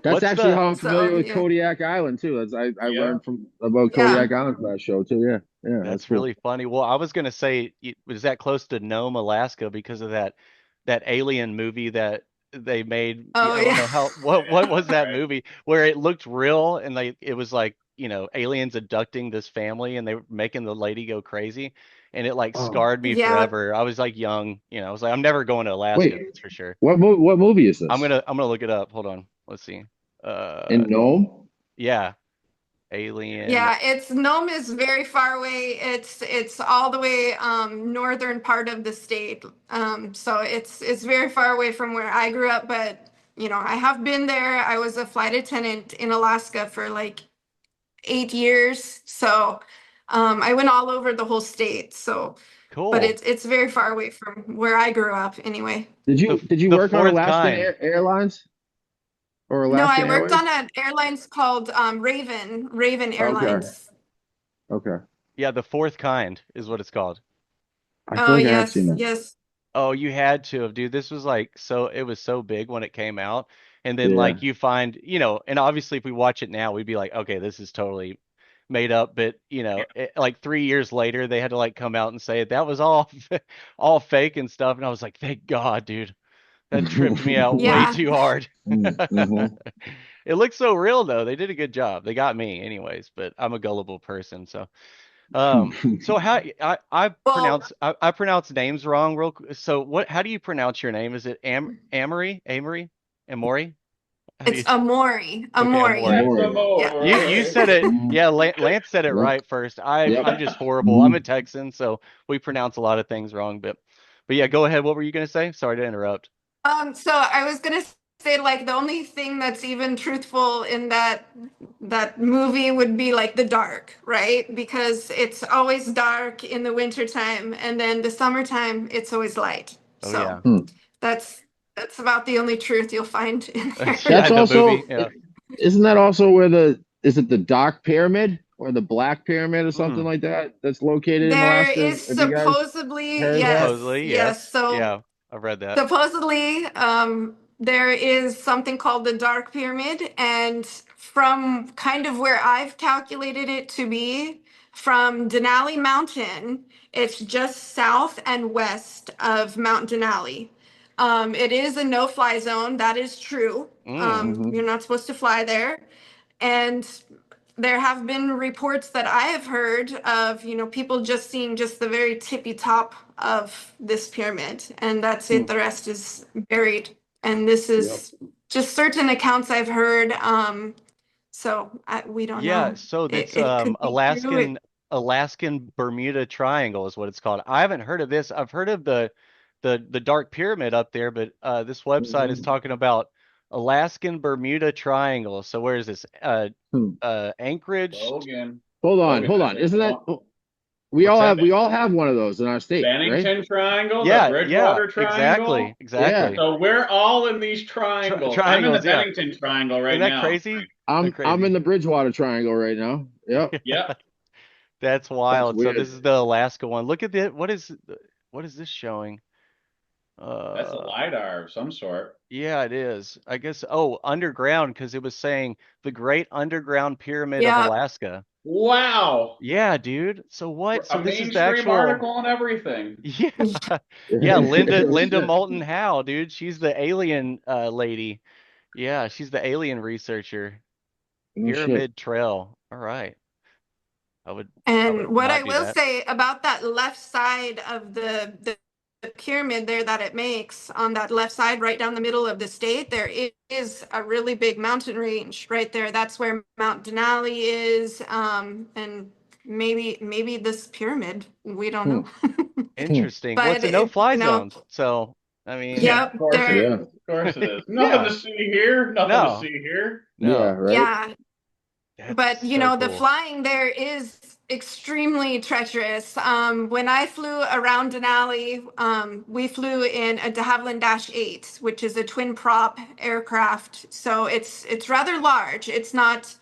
That's What's actually the how I'm familiar So with yeah. Kodiak Island too. I Yeah. learned from about Yeah. Kodiak Island from that show too. Yeah, yeah, that's That's cool. really funny. Well, I was gonna say, was that close to Nome, Alaska, because of that alien movie that they made. Oh I don't yeah. know what was that Right. movie where it looked real and it was like, aliens abducting this family and they were making the lady go crazy, and it like Oh, scarred me Yeah. forever. I was like young, I was like, I'm never going to Alaska, wait, that's for sure. what movie is I'm this? gonna I'm gonna look it up. Hold on. Let's see. In Uh, Nome? yeah, Alien. Yeah, it's Nome is very far away. It's all the way northern part of the state. So it's very far away from where I grew up, but I have been there. I was a flight attendant in Alaska for like 8 years. So I went all over the whole state. So but Cool. it's very far away from where I grew up anyway. Did The you did you the work on fourth Alaskan kind. Airlines or No, I Alaskan worked Airways? on an airlines called Raven Okay, Airlines. okay. Yeah, the fourth kind is what it's called. I feel Oh like I have seen yes, that. yes. Oh, you had to have, dude. This was like it was so big when it came out. And then Yeah. like you find, and obviously if we watch it now, we'd be like, okay, this is totally made up, but like 3 years later, they had to like come out and say that was all all fake and stuff. And I was like, thank God, dude, that tripped me out way Yeah. too hard. Mm-hmm. It looks so real though. They did a good job. They got me anyways, but I'm a gullible person, so. So how Well, I pronounce names wrong real quick. So how do you pronounce your name? Is it Amory? Amorey? How do it's you Amori. Okay, Amori. Amorey. That's a Amorey. Yeah. more. You said it. Mm, Yeah, Lance said it yep. right first. I'm Yep. I'm just horrible. I'm a Mhm. Texan, so we pronounce a lot of things wrong, but yeah, go ahead. What were you gonna say? Sorry to interrupt. So I was gonna say like the only thing that's even truthful in that movie would be like the dark, right? Because it's always dark in the wintertime, and then the summertime it's always light. Oh So yeah. Hmm. that's that's about the only truth you'll find in there. Yeah, That's the also, movie. Yeah. isn't that also where is it the Dark Pyramid or the Black Pyramid or something Mm, like that that's located in There Alaska? is Have you guys supposedly, heard of that? yes, supposedly, yes. yes. So Yeah, I've read that. supposedly, there is something called the Dark Pyramid, and from kind of where I've calculated it to be, from Denali Mountain, it's just south and west of Mount Denali. It is a no-fly zone, that is true. Mm. Mm-hmm. You're not supposed to fly there. And there have been reports that I have heard of, people just seeing just the very tippy top of this pyramid, and that's it. Hmm. The rest is buried. And this Yep. is just certain accounts I've heard. We don't Yeah, know. so that's It could be true. Alaskan Bermuda Triangle is what it's called. I haven't heard of this. I've heard of the Dark Pyramid up there, but this website is Mm-hmm. talking about Alaskan Bermuda Triangle. So where is this? Hmm. Anchorage? Logan. Hold Logan, I on. think Isn't you that want What's that? we all have one of those in our state, right? Bennington Triangle, the Yeah, yeah, Bridgewater Triangle. exactly, Yeah. exactly. So we're all in these triangles. I'm in the Triangles, yeah. Bennington Triangle Isn't right that now. crazy? Isn't that I'm in crazy? the Bridgewater Triangle right now. Yep. Yep. That's That's wild. So weird. this is the Alaska one. Look at this. What is this showing? That's a Uh, LiDAR of some sort. yeah, it is. I guess. Oh, underground because it was saying the Great Underground Pyramid of Yeah. Alaska. Wow. Yeah, dude. So what? A So this is the mainstream actual. article and everything. Yeah, yeah. Linda Moulton Howe, dude. She's the alien lady. Yeah, she's the alien researcher. No shit. Pyramid Trail. All right. I would I would And what I not do will that. say about that left side of the pyramid there that it makes, on that left side, right down the middle of the state, there is a really big mountain range right there. That's where Mount Denali is, and maybe this pyramid. We don't Hmm. know. Hmm. Interesting. Well, But it's a no-fly you know, zone. So, I mean, Yeah, of yep, course it there, is. Yeah. Of course it is. Nothing yeah. to see here. Nothing to No, see here. Yeah. no. Right. yeah. But That's so the cool. flying there is extremely treacherous. When I flew around Denali, we flew in a de Havilland Dash 8, which is a twin prop aircraft. So it's rather large. It's not,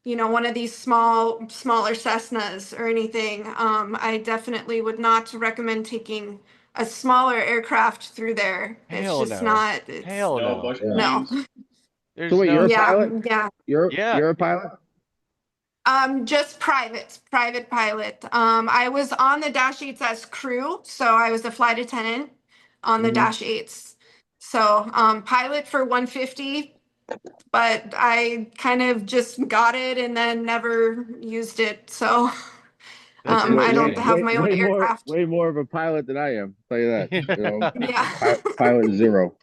one of these smaller Cessnas or anything. I definitely would not recommend taking a smaller aircraft through there. It's Hell just no. not. It's Hell No no. bush Yeah. no. planes. So There's wait, you're a no. Yeah, pilot? yeah. Yeah. You're a pilot? Just private pilot. I was on the Dash 8s as crew, so I was a flight attendant on the Mm-hmm. Dash 8s. So, pilot for 150, but I kind of just got it and then never used it. So, That's I don't interesting. have my own aircraft. Way more of a pilot than I am. Tell you that. Yeah. Pilot zero.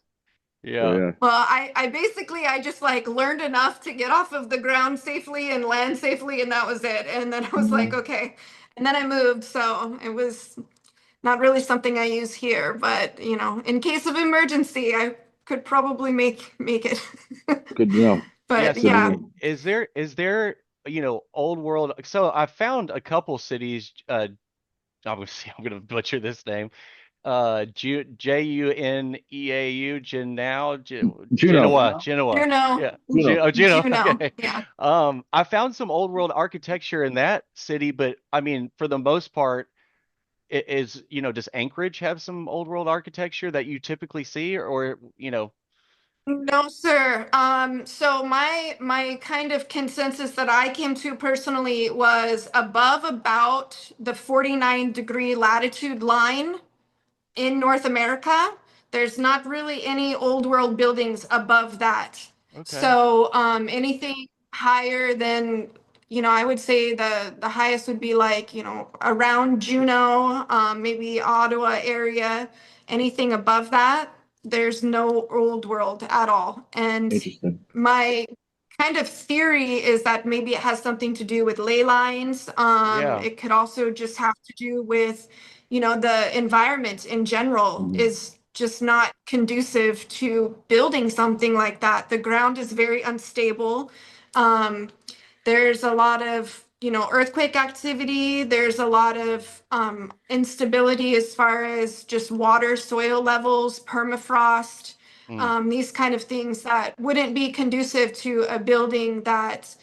So Yeah. yeah. Well, I just like learned enough to get off of the ground safely and land safely, and that was it. And then I was like, Mhm. okay. And then I moved, so it was not really something I use here, but in case of emergency, I could probably make it. Good to know. Yeah. But Good to So yeah, know. is there old world? So I found a couple cities. I'm gonna butcher this name. Juneau, Juno. you Genoa. know, Yeah. Juno. Juneau. Okay. yeah. I found some old world architecture in that city, but I mean, for the most part, does Anchorage have some old world architecture that you typically see, or? No, sir. So my kind of consensus that I came to personally was above about the 49-degree latitude line in North America. There's not really any old world buildings above that. Okay. So anything higher than, I would say the highest would be like, around Juneau, maybe Ottawa area. Anything above that, there's no old world at all. And Interesting. my kind of theory is that maybe it has something to do with ley lines. Yeah. It could also just have to do with, the environment in general Mhm. is just not conducive to building something like that. The ground is very unstable. Um, there's a lot of, earthquake activity. There's a lot of instability as far as just water, soil levels, permafrost, Mm. these kind of things that wouldn't be conducive to a building that,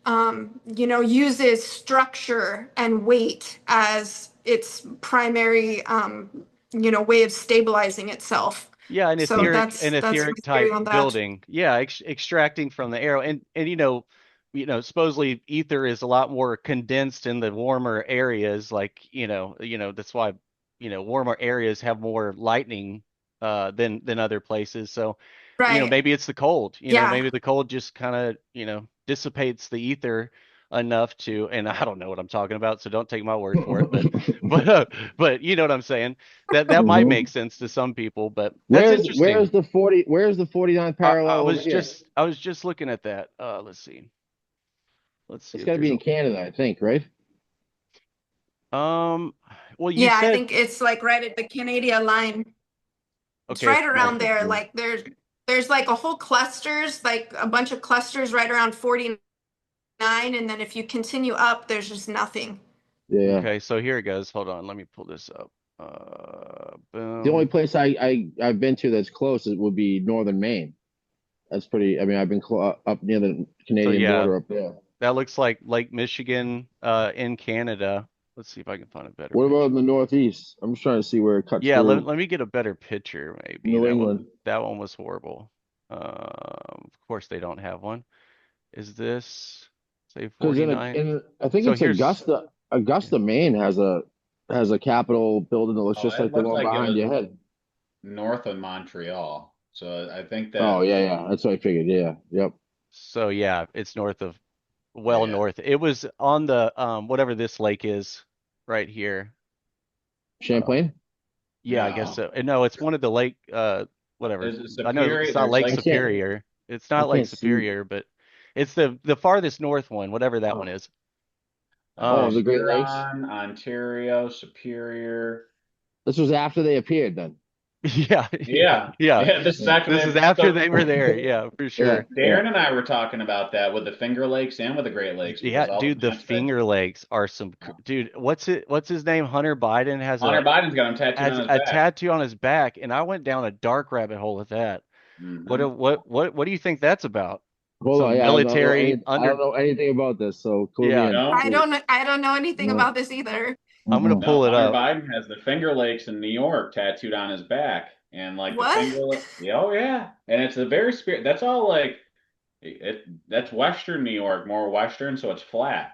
uses structure and weight as its primary, way of stabilizing itself. Yeah, So an that's my etheric theory type on that. building. Yeah, extracting from the arrow, and supposedly ether is a lot more condensed in the warmer areas. Like that's why warmer areas have more lightning than other places. So Right. maybe it's the cold. Yeah. Maybe the cold just kind of dissipates the ether enough to. And I don't know what I'm talking about, so don't take my word for it. But but uh, but you know what I'm saying. That might make Mhm. sense to some people, but that's Where's interesting. the 40? Where's the 49th I parallel over here? was just looking at that. Let's see. Let's see It's if got to be there's in Canada, I think, right? um well you Yeah, I said think it's like right at the Canadian line. It's okay, right around Okay, there. cool. Like there's like a whole clusters, like a bunch of clusters right around 49, and then if you continue up, there's just nothing. Yeah. okay, so here it goes. Hold on, let me pull this up. The only Boom. place I've been to that's close would be northern Maine. That's pretty. I mean, I've been up near the So Canadian yeah, border up there. that looks like Lake Michigan in Canada. Let's see if I can find a better What about in picture. the Northeast? I'm just trying to see where it cuts Yeah, through let me get a better picture maybe. New England. That one was horrible. Of course they don't have one. Is this say Because 49? I think So it's here's Augusta, Maine has a Capitol building that looks Oh, just it like the looks one like it behind was your head. north of Montreal. So I think Oh that, yeah, yeah. That's what I figured. Yeah, yep. so yeah, it's north of well yeah. north. It was on the whatever this lake is right here. Uh Champlain. yeah, I guess No. so. No, it's one of the lake whatever. Is it I know Superior? it's not There's Lake I like, can't. Superior. It's I not Lake can't see. Superior, but it's the farthest north one, whatever that one Oh, is. oh, there's the Um Great Lakes. Huron, Ontario, Superior. This was after they appeared, then. yeah, Yeah. yeah. Yeah, this is Yeah, This is actually after so they were there. Yeah, for yeah, sure. yeah. Darren and I were talking about that with the Finger Lakes and with the Great Lakes Yeah, because all dude, the the maps that Finger Lakes are some dude, what's his name? Hunter Biden Hunter Biden's got him tattooed has on his a back. tattoo on his back, and I went down a dark rabbit hole with that. Hmm. What do you think that's about? Hold on. Some Yeah, military I don't under know anything about this. So clue me yeah, in. No, I don't know anything No. about this either. I'm gonna Mm-mm. pull no, it Hunter up. Biden has the Finger Lakes in New York tattooed on his back. And like the What? yeah, oh yeah. And it's a very spirit that's all like that's Western New York, more Western, so it's flat.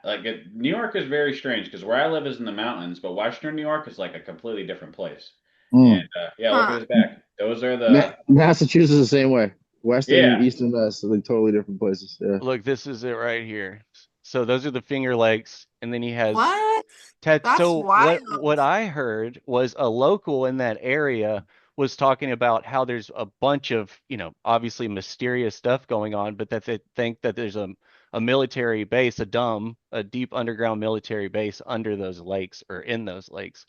New York is very strange because where I live is in the mountains, but Western New York is like a completely different place. And Mm. yeah, look at Huh. his back. Those are the Massachusetts is the same way. Western, yeah. East, and West are like totally different places. Yeah. Look, this is it right here. So those are the Finger Lakes, and then he has What? Ted, That's so wild. what I heard was a local in that area was talking about how there's a bunch of, obviously mysterious stuff going on, but that they think that there's a military base, a deep underground military base under those lakes or in those lakes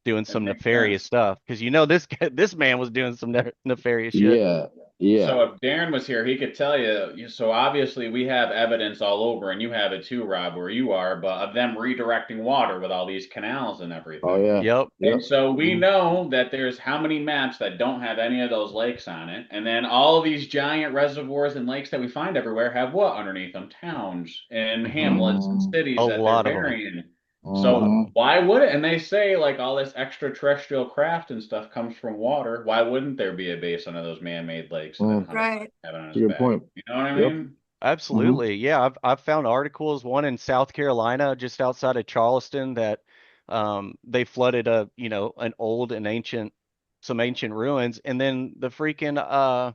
doing It some makes nefarious sense. stuff. Because this man was doing some nefarious shit. Yeah. Yeah. So if Darren was here, he could tell you. So obviously we have evidence all over, and you have it too, Rob, where you are, but of them redirecting water with all these canals and Oh everything. yeah. Yep. Yep. And so we Mhm. know that there's how many maps that don't have any of those lakes on it. And then all of these giant reservoirs and lakes that we find everywhere have what underneath them? Towns and Mhm. hamlets and Mm, A cities that they're lot of them. burying. So Mhm. why would it? And they say like all this extraterrestrial craft and stuff comes from water. Why wouldn't there be a base under those man-made lakes and then Mm. Hunter Right. have it on That's a his good back? point. You know what I Yep. mean? Hmm. Absolutely. Yeah, I've found articles, one in South Carolina, just outside of Charleston, that they flooded an old and some ancient ruins, and then the freaking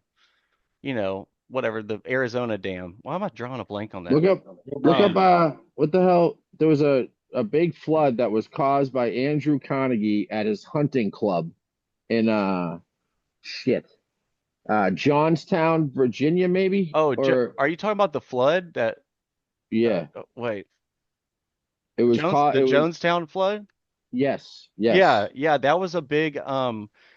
whatever, the Arizona dam. Why am I drawing a blank on that? Look up, look up. Um, What the hell? There was a big flood that was caused by Andrew Carnegie at his hunting club in shit, Johnstown, Virginia, maybe, oh, or are you talking about the flood that yeah, wait, it was caught. the It was Jonestown flood? yes, Yeah, yes. yeah, that was a big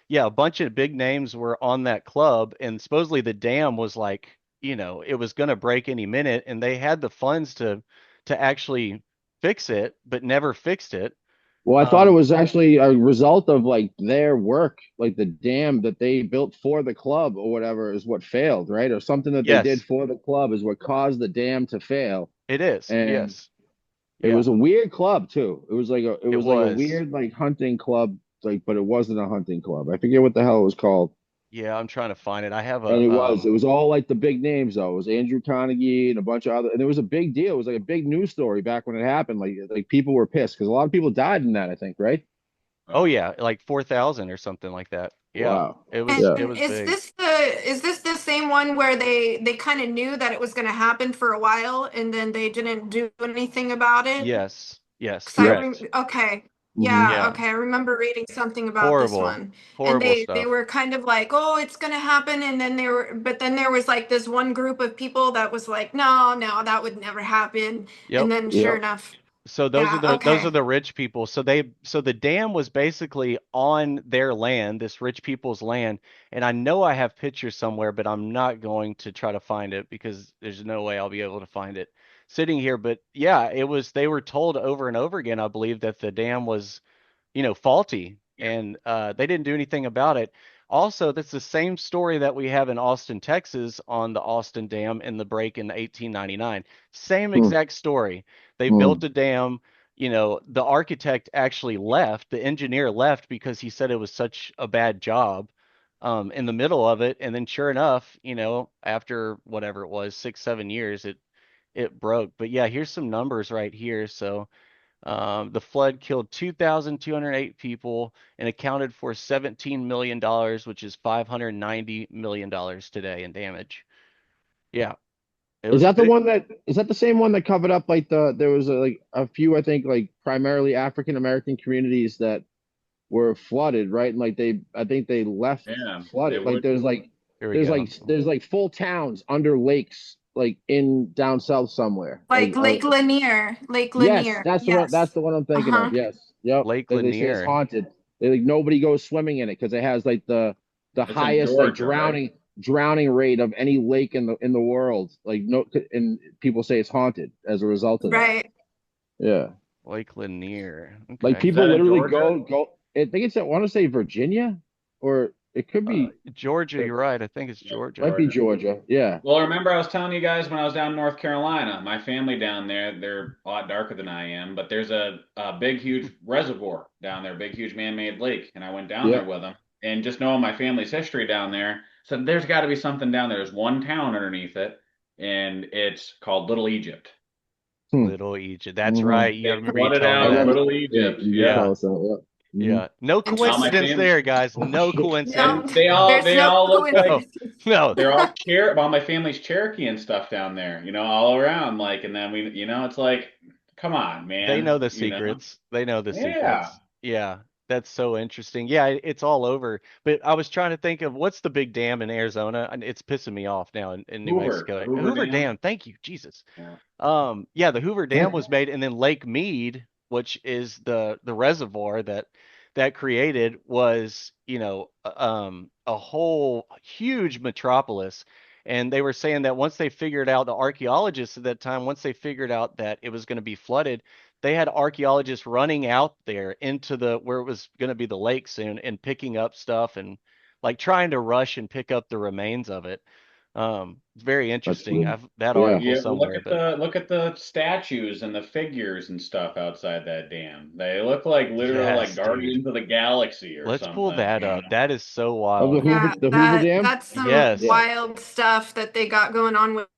yeah, a bunch of big names were on that club, and supposedly the dam was like, it was gonna break any minute, and they had the funds to actually fix it, but never fixed it. Well, I thought it Um was actually a result of like their work, like the dam that they built for the club or whatever is what failed, right? Or something that they did yes, for the club is what caused the dam to fail. it is. And Yes. it Yeah, was a weird club too. It it was like a was. weird like hunting club, like but it wasn't a hunting club. I forget what the hell it was called. Yeah, I'm trying to find it. I have And a it was all like the big names though. It was Andrew Carnegie and a bunch of other, and it was a big deal. It was like a big news story back when it happened. Like people were pissed because a lot of people died in that, I think, right? oh Oh, yeah, like 4,000 or something like that. Yeah. Wow. It was And Yeah. it was big. is this the same one where they kind of knew that it was going to happen for a while and then they didn't do anything about it? Yes. Yes, 'Cause Yep. okay. Hmm. Yeah, yeah. okay. I remember reading something about this Horrible. one. And Horrible they stuff. were kind of like, "Oh, it's going to happen." And then but then there was like this one group of people that was like, "No, no, that would never happen." And Yep. then sure Yep. enough, So yeah, those are okay. the rich people. So the dam was basically on their land, this rich people's land. And I know I have pictures somewhere, but I'm not going to try to find it because there's no way I'll be able to find it sitting here. But yeah, they were told over and over again, I believe, that the dam was faulty, and they didn't do anything about it. Also, that's the same story that we have in Austin, Texas, on the Austin Dam in the break in 1899. Same Hmm. exact story. They Hmm. built a dam. The architect actually left, the engineer left because he said it was such a bad job in the middle of it. And then, sure enough, after whatever it was, 6, 7 years, it broke. But yeah, here's some numbers right here. So. The flood killed 2,208 people and accounted for $17 million, which is $590 million today in damage. Yeah, it Is was that the big. one that is that the same one that covered up like there was like a few I think like primarily African American communities that were flooded, right? And like I think they left yeah, they flooded. Like would. Here we go. there's like full towns under lakes like in down south somewhere. Like Lake Lanier, Lake Yes, Lanier. that's the one. That's Yes. the one I'm thinking of. Uh-huh. Yes, yep. Lake That they say it's Lanier. haunted. They, like nobody goes swimming in it because it has like the It's in highest like Georgia, right? drowning rate of any lake in the world. Like no, and people say it's haunted as a result of that. Right. Yeah, Lake Lanier. like Okay. Is that people in literally Georgia? go. I think it's I want to say Virginia, or it could be Georgia, it you're right. I think it's Yeah, Georgia. might be Georgia. Georgia. Yeah. Well, remember I was telling you guys when I was down in North Carolina, my family down there, they're a lot darker than I am, but there's a big, huge reservoir down there, big, huge man-made lake. And I went down there Yep. with them. And just knowing my family's history down there, said there's got to be something down there. There's one town underneath it, and it's called Little Egypt. Hmm. Little Egypt. That's Hmm. right. They I remember you flooded telling me I out that. remember. Little Yeah, Egypt. you did Yeah. tell us that. Yep. Yeah. No All my Interesting. coincidence family, there, guys. No No, and coincidence. there's they no all look like No. coincidence. No. they're all all my family's Cherokee and stuff down there, all around. Like, and then it's like, come on, They know man, the secrets. They know the Yeah. secrets. Yeah, that's so interesting. Yeah, it's all over. But I was trying to think of what's the big dam in Arizona, and it's pissing me off now in New The Mexico. Hoover Hoover Dam. Dam. Thank you, Jesus. Yeah. Yeah, the Hoover Dam was made, and then Lake Mead, which is the reservoir that created, was, a whole huge metropolis. And they were saying that once they figured out, the archaeologists at that time, once they figured out that it was going to be flooded, they had archaeologists running out there into the where it was going to be the lake soon and picking up stuff and like trying to rush and pick up the remains of it. It's very That's interesting. cool. I've that Yeah. article Yeah, somewhere, but look at the statues and the figures and stuff outside that dam. They look like literal like yes, dude. Guardians of the Galaxy or Let's pull something, that you up. know? That is so Of wild. Yeah, The Hoover Dam. that's some Yeah. Yes. wild stuff that they got going on with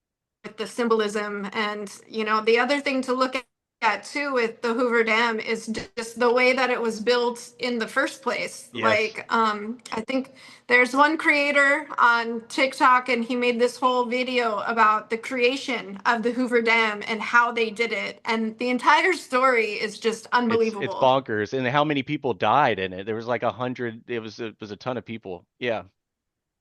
the symbolism. And, the other thing to look at too with the Hoover Dam is just the way that it was built in the first place. Yes. Like, I think there's one creator on TikTok and he made this whole video about the creation of the Hoover Dam and how they did it. And the entire story is just It's unbelievable. bonkers. And how many people died in it? There was like 100. It was a ton of people. Yeah.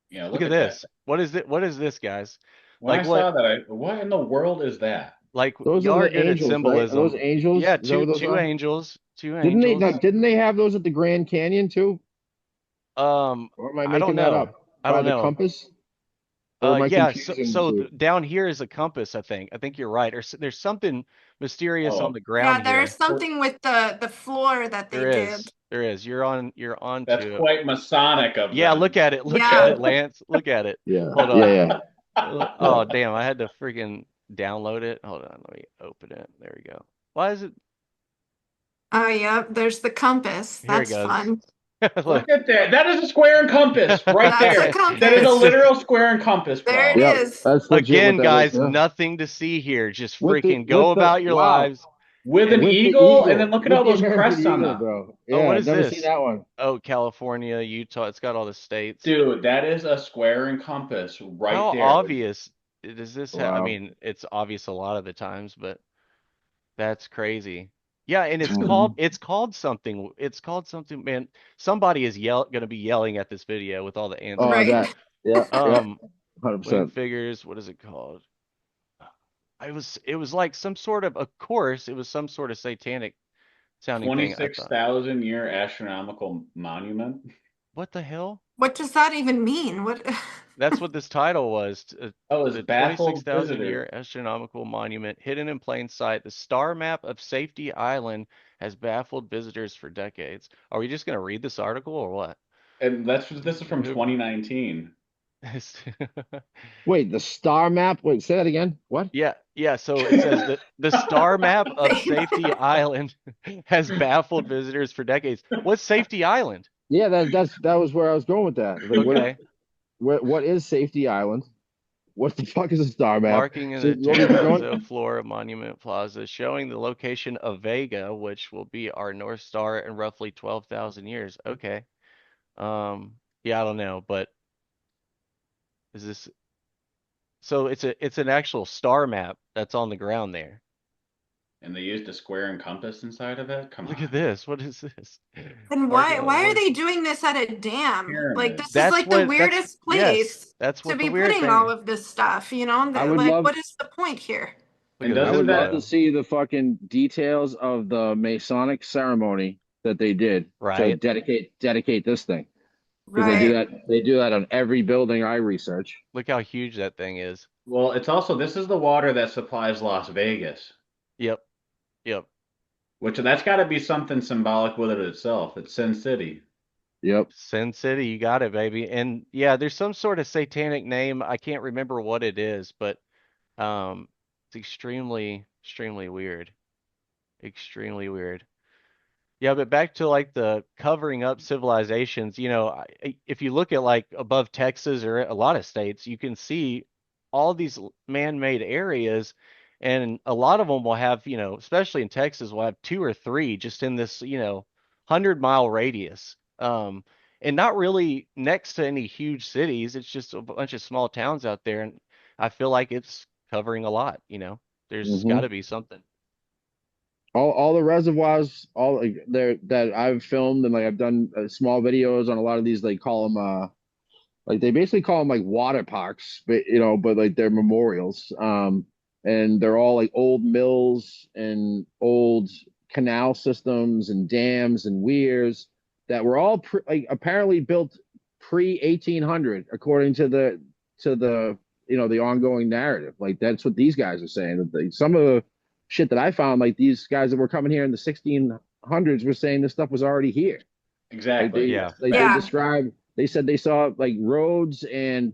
Yeah, Look look at at that. this. What is it? What is this, guys? When I Like what? saw that, what in the world is that? Like Those are y'all are the good at angels, right? Are those symbolism. angels? Yeah, Is that what those two are? angels, two Didn't they? angels. Didn't they have those at the Grand Canyon too? Or am I I don't making that know. up? I By don't the know. compass? Or am I Yeah. So confusing the so two? down here is a compass. I think. I think you're right. There's something mysterious on Oh, the ground Yeah, there's here. something with the floor that they There did. is. There is. You're on that's to. quite Masonic of Yeah. them. Look at it. Look at Yeah. it, Lance. Look at it. Yeah. Hold Yeah. on. Yeah. Yeah. Oh, damn. I had to freaking download it. Hold on. Let me open it. There we go. Why is it? Oh, yep. There's the compass. Here it That's goes. fun. Look. Look at that. That is a square and compass right That's a there. That is a It's compass. just literal square and compass, There it bro. Yep. is. That's legit what again, that is. guys, Yeah. nothing to see here. Just With the freaking go about your wow. lives. With an And With the eagle, and then eagle. look at With all the those American crests on eagle, the. bro. oh, Yeah, what I've is never seen this? that one. Oh, California, Utah. It's got all the states. Dude, that is a square and compass right How there. obvious does this have? I Wow. mean, it's obvious a lot of the times, but that's crazy. Yeah, and it's called Mhm. it's called something. It's called something, man. Somebody is gonna be yelling at this video with all the Oh, answers. Right. that. Yeah. Yeah. Um, Wing 100%. figures, what is it called? It was like some sort of course, it was some sort of satanic sounding thing, I thought. 26,000 year astronomical monument. What the hell? What does that even mean? What? That's what this title was. Oh, it's The baffled 26,000 visitor. year astronomical monument hidden in plain sight. The star map of Safety Island has baffled visitors for decades. Are we just going to read this article or what? And this is from Who- 2019. Wait, the star map. Wait, say that again. What? Yeah, yeah. So it says that the star map of They- Safety Island has baffled visitors for decades. What's Safety Island? Yeah, that was where I was going with that. Like, Okay. what is Safety Island? What the fuck is a star map? Marking in So the you want me to keep terrazzo going? floor of Monument Plaza, showing the location of Vega, which will be our North Star in roughly 12,000 years. Okay. Yeah, I don't know, but is this so it's an actual star map that's on the ground there. And they used a square and compass inside of it? Come Look at on. this. What is this? And Argo, why are what? they doing this at a dam? Like Pyramid. this is like the weirdest Yes, place that's to what the be weird putting all thing. of this stuff, you know? I would Like love what is the point here? Look And at I this doesn't would love that to photo. see the fucking details of the Masonic ceremony that they did to Right? dedicate this thing. Because Right. they do that on every building I research. Look how huge that thing is. well, it's also this is the water that supplies Las Vegas, Yep. Yep. which that's got to be something symbolic with it itself. It's Sin City. Yep. Sin City, you got it, baby. And yeah, there's some sort of satanic name. I can't remember what it is, but it's extremely weird. Extremely weird. Yeah, but back to like the covering up civilizations, if you look at like above Texas or a lot of states, you can see all these man-made areas, and a lot of them will have, especially in Texas, will have two or three just in this, 100-mile radius. And not really next to any huge cities. It's just a bunch of small towns out there, and I feel like it's covering a lot. There's got Hmm. to be something. All the reservoirs, all like there that I've filmed and like I've done small videos on a lot of these. They call them like they basically call them like water parks, but but like they're memorials. And they're all like old mills and old canal systems and dams and weirs that were all like apparently built pre 1800, according to the the ongoing narrative. Like that's what these guys are saying. That some of the shit that I found, like these guys that were coming here in the 1600s were saying this stuff was already here. Like Exactly. Yeah. they Yeah. described, they said they saw like roads and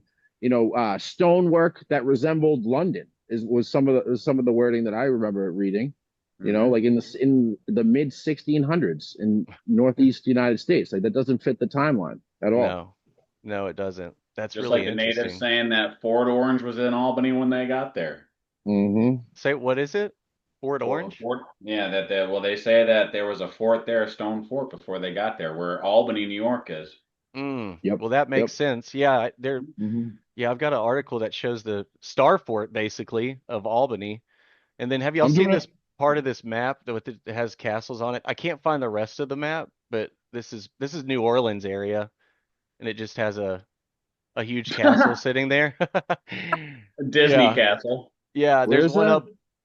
stonework that resembled London was some of the wording that I remember reading. Mhm. Like in the mid 1600s in Northeast United States. Like that doesn't fit the timeline at all. No, no, it doesn't. That's Just really like the natives interesting. saying that Fort Orange was in Albany when they got there. Hmm. Say, what is it? Fort Fort, Orange? Fort, yeah, well, they say that there was a fort there, a stone fort, before they got there, where Albany, New York is. Yep. Well, that makes Yep. sense. Yeah, there. Hmm. Yeah, I've got an article that shows the Star Fort basically of Albany. And then have y'all I'm seen doing this part of this map that has castles on it? I can't find the rest of the map, but this is New Orleans area, and it just has a huge castle A sitting there. Disney Yeah, castle. yeah. There's Where's one that?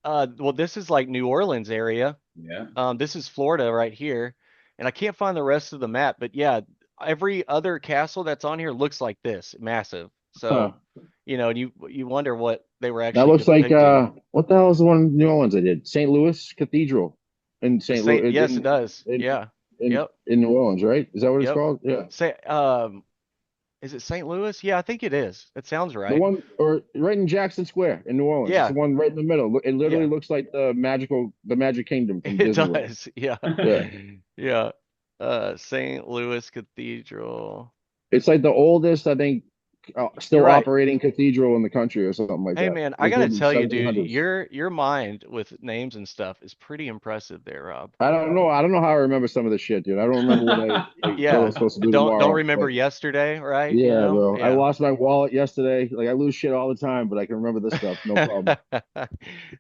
up. Well, this is like New Orleans area. Yeah. This is Florida right here, and I can't find the rest of the map. But yeah, every other castle that's on here looks like this, massive. Huh. So, and you wonder what they were That actually looks like depicting. what the hell is the one in New Orleans I did? St. Louis Cathedral in The St. Louis Saint, yes, it does. in, Yeah. in Yep. in New Orleans, right? Is that what it's Yep. called? Yeah. Say, is it St. Louis? Yeah, I think it is. It sounds The right. one or right in Jackson Square in New Orleans. It's Yeah. the one right in the middle. It literally Yeah. looks like the Magic Kingdom from It Disney World. does. Yeah. Yeah. Yeah. St. Louis Cathedral. It's like the oldest, I think, You're still right. operating cathedral in the country or something like Hey that. man, It I was gotta built in the tell you, dude, 1700s. your mind with names and stuff is pretty impressive there, Rob. I don't know. I don't know how I remember some of the shit, dude. I don't remember what I Yeah. was supposed to do Don't tomorrow. remember But yesterday, right? yeah, bro. I Yeah. lost my wallet yesterday. Like I lose shit all the time, but I can remember this stuff. No problem.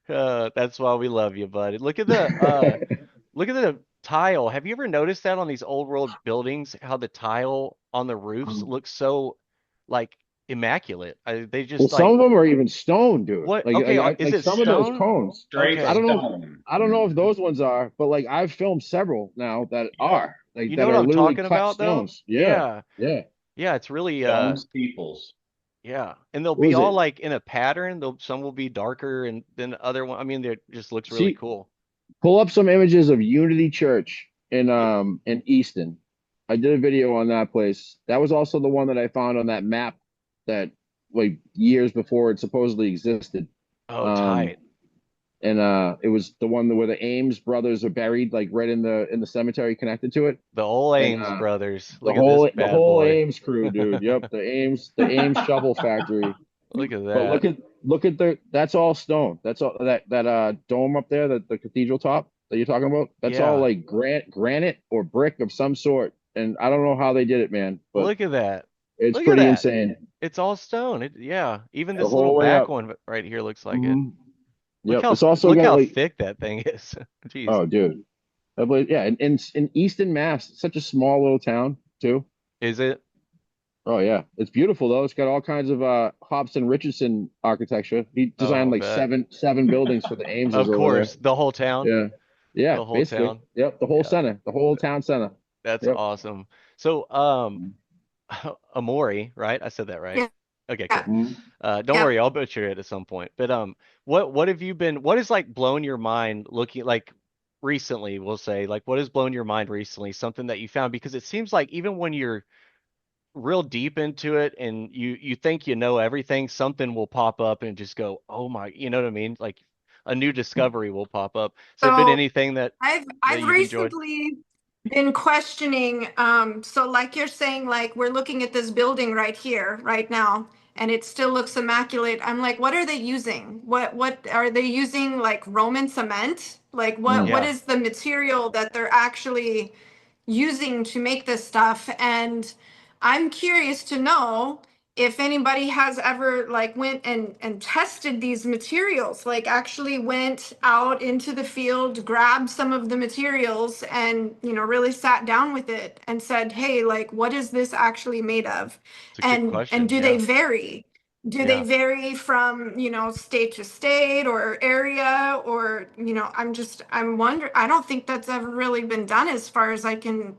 That's why we love you, bud. Look at the tile. Have you ever noticed that on these old world buildings, how the tile on the roofs looks so like immaculate? They Well, just some like of them are even stone, dude. what? Okay, Like is it some of those stone? cones. Straight I Okay. don't know. stone. I don't know if those ones are, but like I've filmed several now that Yep. are like You know that what are I'm literally talking cut about though? stones. Yeah, Yeah. yeah. Yeah, it's really Stone steeples. yeah. And they'll What be was all it? like in a pattern. Some will be darker and then the other one. I mean, it just looks really See, cool. pull up some images of Unity Church in Easton. I did a video on that place. That was also the one that I found on that map that like years before it supposedly existed. Oh, Um, tight. and it was the one where the Ames brothers are buried, like right in the cemetery connected to it. The old And Ames brothers. Look at this the bad whole boy. Ames crew, dude. Yep, the Ames shovel factory. Look at But that. look at the that's all stone. That's all that dome up there, the cathedral top that you're talking about. That's all Yeah. like granite or brick of some sort. And I don't know how they did it, man, but Look at that. it's Look at pretty that. insane It's all stone. Yeah. Even the this little whole way back up. one right here looks like it. Hmm. Yep. It's also Look got how like, thick that thing is. Jeez. oh, dude. Yeah, in Easton, Mass, it's such a small little town too. Is it? Oh yeah, it's beautiful though. It's got all kinds of Hobson Richardson architecture. He Oh, designed I like bet. seven buildings for the Ameses Of over there. course. The whole town. Yeah, yeah, The whole basically. town. Yep, the whole Yeah. center, the whole town center. That's Yep. awesome. So, Amori, right? I said that right. Yeah. Okay, Yeah. cool. Mhm. Don't Yep. worry, I'll butcher it at some point. But what have you been? What has like blown your mind looking like recently? We'll say like what has blown your mind recently? Something that you found because it seems like even when you're real deep into it and you think you know everything, something will pop up and just go, oh my, you know what I mean? Like a new discovery will pop up. Has there been So anything that I've you've enjoyed? recently been questioning, so like you're saying, like we're looking at this building right here, right now, and it still looks immaculate. I'm like, what are they using? What are they using, like Roman cement? Like what Yeah, is the material that they're actually using to make this stuff? And I'm curious to know if anybody has ever like went and tested these materials, like actually went out into the field, grabbed some of the materials and really sat down with it and said, hey, like what is this actually made of? it's a good And question. do they Yeah, vary? Do they yeah. vary from state to state or area? Or I'm wondering. I don't think that's ever really been done as far as I Mm.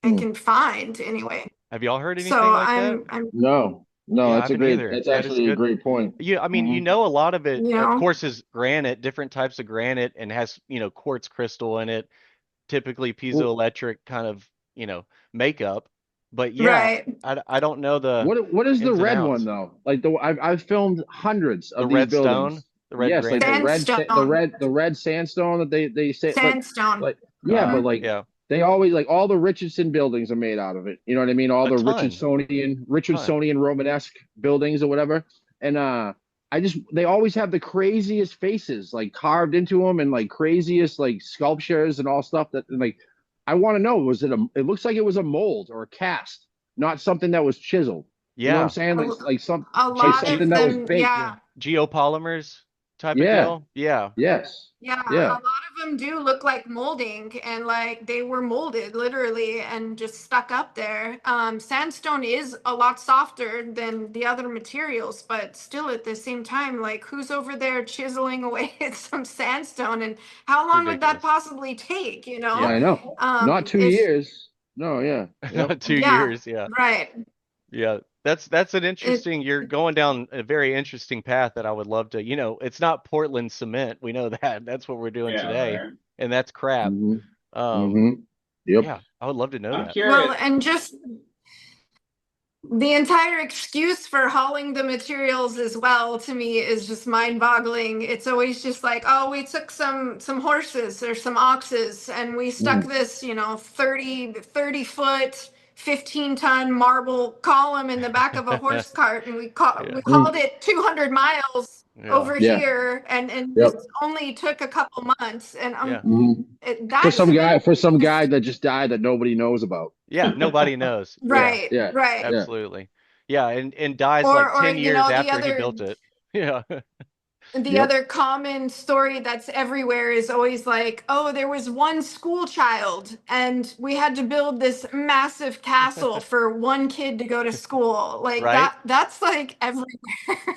can find anyway. Have y'all heard So anything like that? I'm No, no, Yeah, I haven't either. that's That is a actually a good. great point. Yeah, I mean, Hmm. a lot of it, you of know course, is granite, different types of granite, and has, quartz crystal in it, typically Well, piezoelectric kind of, makeup. But yeah, Right. I don't know the What is the ins and red one outs. though? Like I've filmed hundreds The of these red stone, buildings. the red Yes, like granite. Sandstone. the red sandstone that they say Sandstone. like yeah, but Hmm. like Yeah, they always like all the Richardson buildings are made out of it. You know what I mean? All a the ton, ton. Richardsonian Romanesque buildings or whatever. And I just they always have the craziest faces like carved into them and like craziest like sculptures and all stuff that and, like I want to know was it looks like it was a mold or a cast, not something that was chiseled. You know what I'm Yeah, saying? A, a Like lot something of that was them, baked. yeah. yeah. Geopolymers type of Yeah. deal. Yeah, Yes. Yeah, a Yeah. lot of them do look like molding and like they were molded literally and just stuck up there. Sandstone is a lot softer than the other materials, but still at the same time, like who's over there chiseling away at some sandstone and how long would that ridiculous. possibly take, you know? I know. Not two It's years. No, yeah. Yep. Not 2 years. yeah, Yeah, right. yeah. That's an It interesting. You're going down a very interesting path that I would love to. It's not Portland cement. We know that. That's what we're doing Yeah, today, right. and that's crap. Hmm. Um, Hmm. Yep. yeah, I would love to know I'm that. well, curious. and just the entire excuse for hauling the materials as well to me is just mind-boggling. It's always just like, oh, we took some horses or some oxes and we stuck Mm. this, 30 foot 15-ton marble column in the back of a horse cart and Yeah, we Mm. called it 200 miles yeah, over Yeah. here and this Yep. only took a couple months and yeah, Mhm. that's For some guy that just died that nobody knows about. yeah. Nobody knows. Yeah, right, Yeah. right. Yeah. absolutely. Yeah, and dies or like or 10 years the after he other built it. Yeah, the Yep. other common story that's everywhere is always like, oh, there was one school child and we had to build this massive castle for one kid to go to school. Like right. that's like everywhere.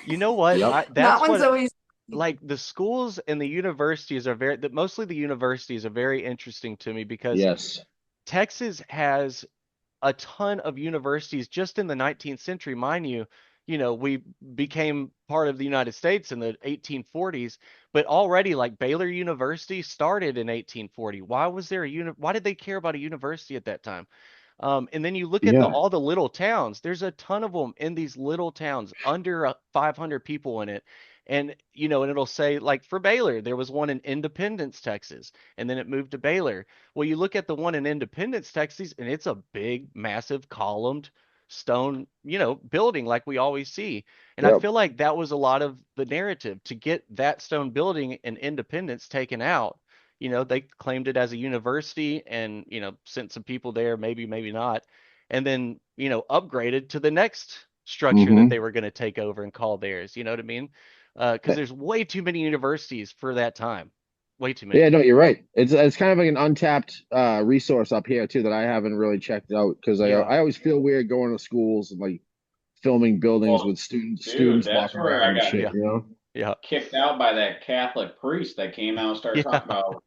You know what? Yep. That That's one's what always like the schools and the universities are mostly the universities are very interesting to me because Yes. Texas has a ton of universities just in the 19th century, mind you. We became part of the United States in the 1840s, but already like Baylor University started in 1840. Why did they care about a university at that time? And then you look at Yeah. all the little towns. There's a ton of them in these little towns, under 500 people in it. And it'll say like for Baylor, there was one in Independence, Texas, and then it moved to Baylor. Well, you look at the one in Independence, Texas, and it's a big, massive columned stone, building like we always see. And I Yep. feel like that was a lot of the narrative to get that stone building in Independence taken out. They claimed it as a university and, sent some people there, maybe, maybe not. And then, upgraded to the next structure that Hmm. they were going to take over and call theirs. You know what I mean? Because there's way too many universities for that time. Way too Yeah, many. no, you're right. It's kind of like an untapped resource up here too that I haven't really checked out because Yeah. I always feel weird going to schools and like filming buildings Well, with dude, students that's walking where around I and got shit, Yeah. you know? Yeah. kicked out by that Catholic priest that came out and started Yeah. talking about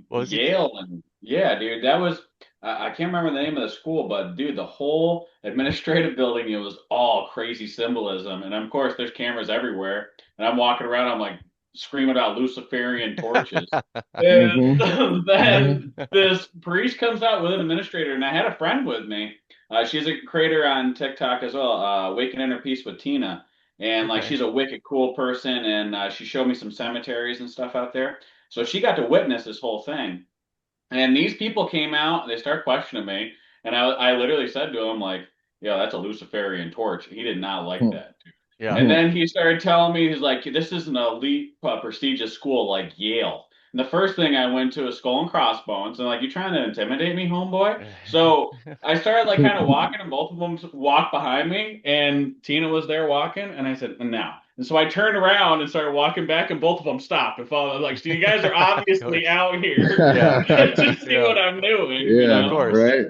What was he? Yale and yeah, dude, that was I can't remember the name of the school, but dude, the whole administrative building, it was all crazy symbolism, and of course, there's cameras everywhere, and I'm walking around, I'm like screaming out Luciferian torches, and Hmm. Hmm. then this priest comes out with an administrator, and I had a friend with me. She's a creator on TikTok as well, Waking Inner Peace with Tina. And like Okay. she's a wicked cool person, and she showed me some cemeteries and stuff out there. So she got to witness this whole thing. And these people came out, and they started questioning me, and I literally said to him like, "Yeah, that's a Luciferian torch." He did not like that. Yeah. And then he started telling me, he's like, this is an elite, prestigious school like Yale. And the first thing I went to is Skull and Crossbones, and like, you trying to intimidate me, homeboy? So I started like kind of walking, and both of them walked behind me, and Tina was there walking, and I said, now. And so I turned around and started walking back, and both of them stopped and followed. Like, so you guys are Of obviously course. out here Yeah. to see Yeah. what I'm doing, Yeah, Of course. right.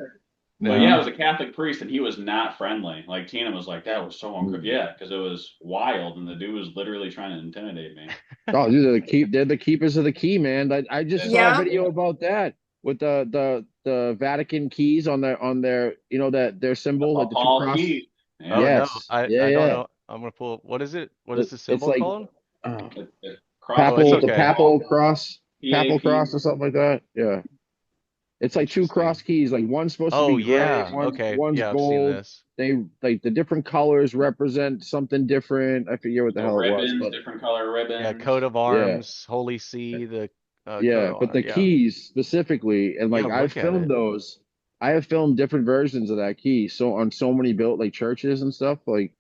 But yeah, it Uh-huh. was a Catholic priest, and he was not friendly. Like Tina was like, "That was so uncool." Yeah, because it was wild, and the dude was literally trying to intimidate me. Oh, they're the keepers of the key, man. I just saw a yeah. video about that with the Vatican keys on their that their The symbol, like the two Paul cross. Key, Oh yeah, no, Yes. I Yeah, I don't yeah. know. I'm gonna pull. What is it? What is the It's symbol like called? uh, the cross Oh, it's the okay. papal cross, PAP. or something like that. Yeah. It's like two Interesting. cross keys. Like one's supposed to Oh be gray, yeah. Okay. one's Yeah, I've seen gold. this. They like the different colors represent something different. I forget what the The hell it was, ribbons, but different color Yeah, coat ribbons. of yeah, arms, Holy See, the coat yeah. of But the yeah. keys specifically, and Yeah, like I've look at filmed it. those. I have filmed different versions of that key. So on so many built like churches and stuff, like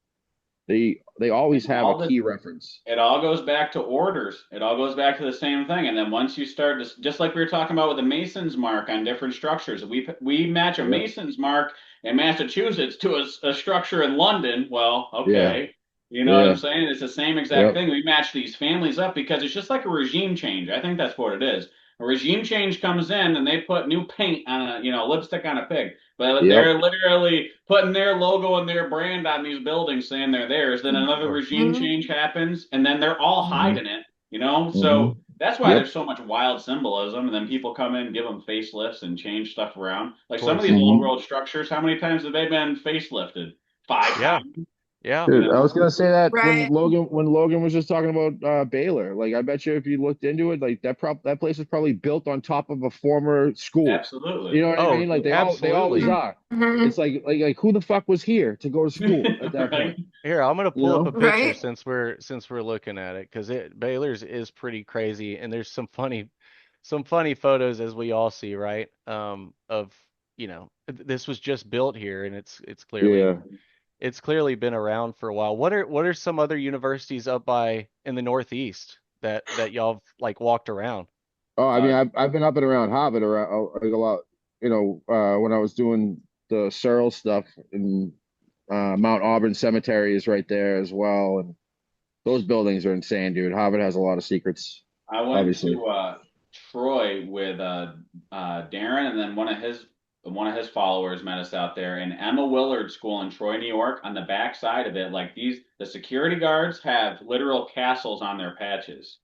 they always And have a all this key reference. it all goes back to orders. It all goes back to the same thing. And then once you start to, just like we were talking about with the Mason's mark on different structures, we match a Yep. Mason's mark in Massachusetts to a structure in London. Well, Yeah. okay. You know what I'm Yeah. saying? It's the same exact Yep. thing. We match these families up because it's just like a regime change. I think that's what it is. A regime change comes in and they put new paint on a, lipstick on a pig. But Yep. they're literally putting their logo and their brand on these buildings saying they're theirs. Then another regime Mhm. change happens, and then they're all Hmm. hiding it. Hmm. So that's why Yep. there's so much wild symbolism. And then people come in, give them facelifts, and change stuff around. Of Like some of course. these old Hmm. world structures, how many times have they been facelifted? Five Yeah. times, Yeah. you Dude, I know? was gonna say that Right. when Logan was just talking about Baylor, like I bet you if you looked into it, like that place is probably built on top of a former school. You Absolutely. know what I Oh, mean? Like they always absolutely. are. Mhm. It's like who the fuck was here to go to school at that Right? point? Here, I'm gonna You pull up a know? picture Right. since we're looking at it because it Baylor's is pretty crazy and there's some funny photos as we all see, right? Of this was just built here and it's clearly Yeah. it's clearly been around for a while. What are some other universities up by in the Northeast that y'all have, like walked around? Oh, I mean, Uh, I've been up and around Harvard around like a lot. When I was doing the Searle stuff in Mount Auburn Cemetery is right there as well, and those buildings are insane, dude. Harvard has a lot of secrets, I went obviously. to Troy with Darren, and then one of his followers met us out there in Emma Willard School in Troy, New York. On the back side of it, like the security guards have literal castles on their patches.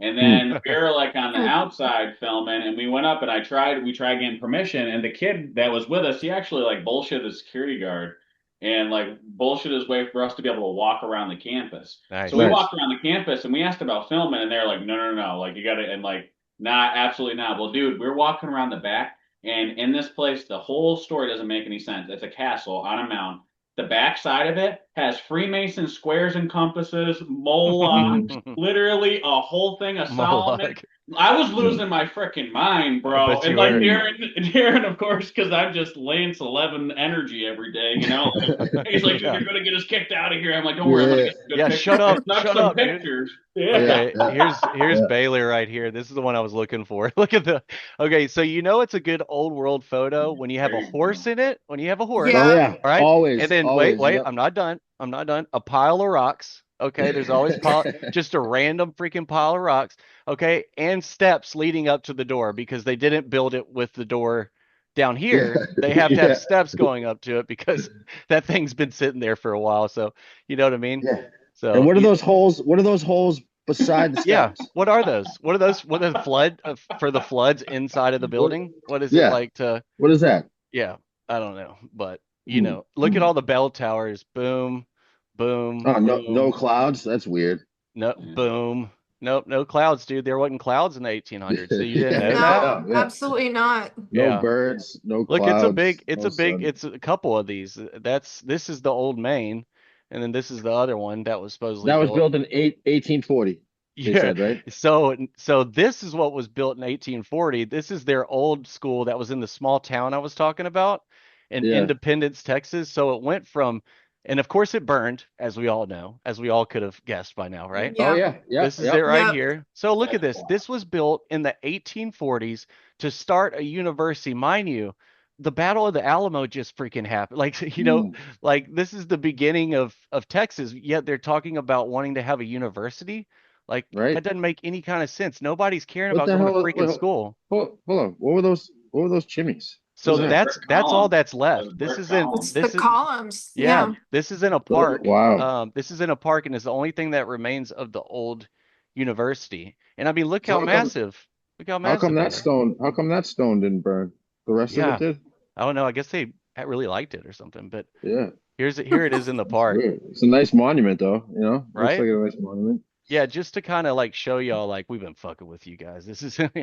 And Hmm. then we were like on the Hmm. outside filming, and we went up and we tried getting permission, and the kid that was with us, he actually like bullshit the security guard and like bullshit his way for us to be able to walk around the campus. So we Nice. Nice. walked around the campus and we asked about filming, and they're like, no, no, no, no, like you got to, and like, not absolutely not. Well, dude, we're walking around the back, and in this place, the whole story doesn't make any sense. It's a castle on a mountain. The back side of it has Freemason squares and compasses, Moloch, Hmm. literally a whole thing of Solomon. Moloch. I was Yeah. losing my freaking mind, I bro. bet And you like were. Hmm. Darren, of course, because I'm just Lance 11 energy every day. He's like, dude, Yeah. they're gonna get us kicked out of here. I'm like, don't worry, I'm gonna Yeah. get some good Yeah, pictures. shut I up. snuck Shut some up, dude. pictures. Yeah. Okay, Yeah. here's Yeah. Baylor right here. This is the one I was looking for. Look at the. Okay, so it's a good old world photo when you have There a you horse go. in it, when you have a horse, Oh Yeah. yeah. all right? And Always. then wait, Always. wait, Yep. I'm not done. I'm not done. A pile of rocks. Okay, there's always just a random freaking pile of rocks. Okay, and steps leading up to the door because they didn't build it with the door down Yeah. here. They have to have Yeah. steps going up to it because that thing's been sitting there for a while. So, you know what I mean? Yeah. And So, what are those holes? What are those holes beside the yeah. steps? What are those? What are those? What are the for the floods inside of the What? building? What is it Yeah. like to, What is that? yeah, I don't know. But, Hmm. look at all the bell towers. Boom, boom, Oh, no, no boom, clouds. That's weird. no, Yeah. boom. Nope, no clouds, dude. There wasn't clouds in the 1800s. So you didn't Yeah, know that? No, yeah, yeah. absolutely not. No Yeah. birds, no Look, it's a big, clouds, no sun. it's a couple of these. This is the old main, and then this is the other one that was supposedly That was built. built in 1840, they Yeah. said, right? So this is what was built in 1840. This is their old school that was in the small town I was talking about in Yeah. Independence, Texas. So it went from, and of course it burned, as we all know, as we all could have guessed by now, right? Oh Yeah. yeah, yeah, This is it yep. right Yep. here. So look at That's this. wild. This was built in the 1840s to start a university. Mind you, the Battle of the Alamo just freaking happened. Like, Mm, like this is the beginning of Texas, yet they're talking about wanting to have a university. Like right. that doesn't make any kind of sense. Nobody's caring What about the going to hell? freaking school. Hold on. What were those? What were those chimneys? What So was Those are that? that's all columns. that's left. Those This brick isn't columns. It's the this is columns. yeah, Yeah. this is in a park. Wow. This is in a park and is the only thing that remains of the old university. And I mean, look So how massive. Look how how come massive that it is. stone? How come that stone didn't burn? The rest of it Yeah. did. I don't know. I guess they really liked it or something. But Yeah. here it is in the It's park, weird. It's a nice monument, though. Looks right? like a nice monument. Yeah, just to kind of like show y'all like we've been fucking with you guys. This is like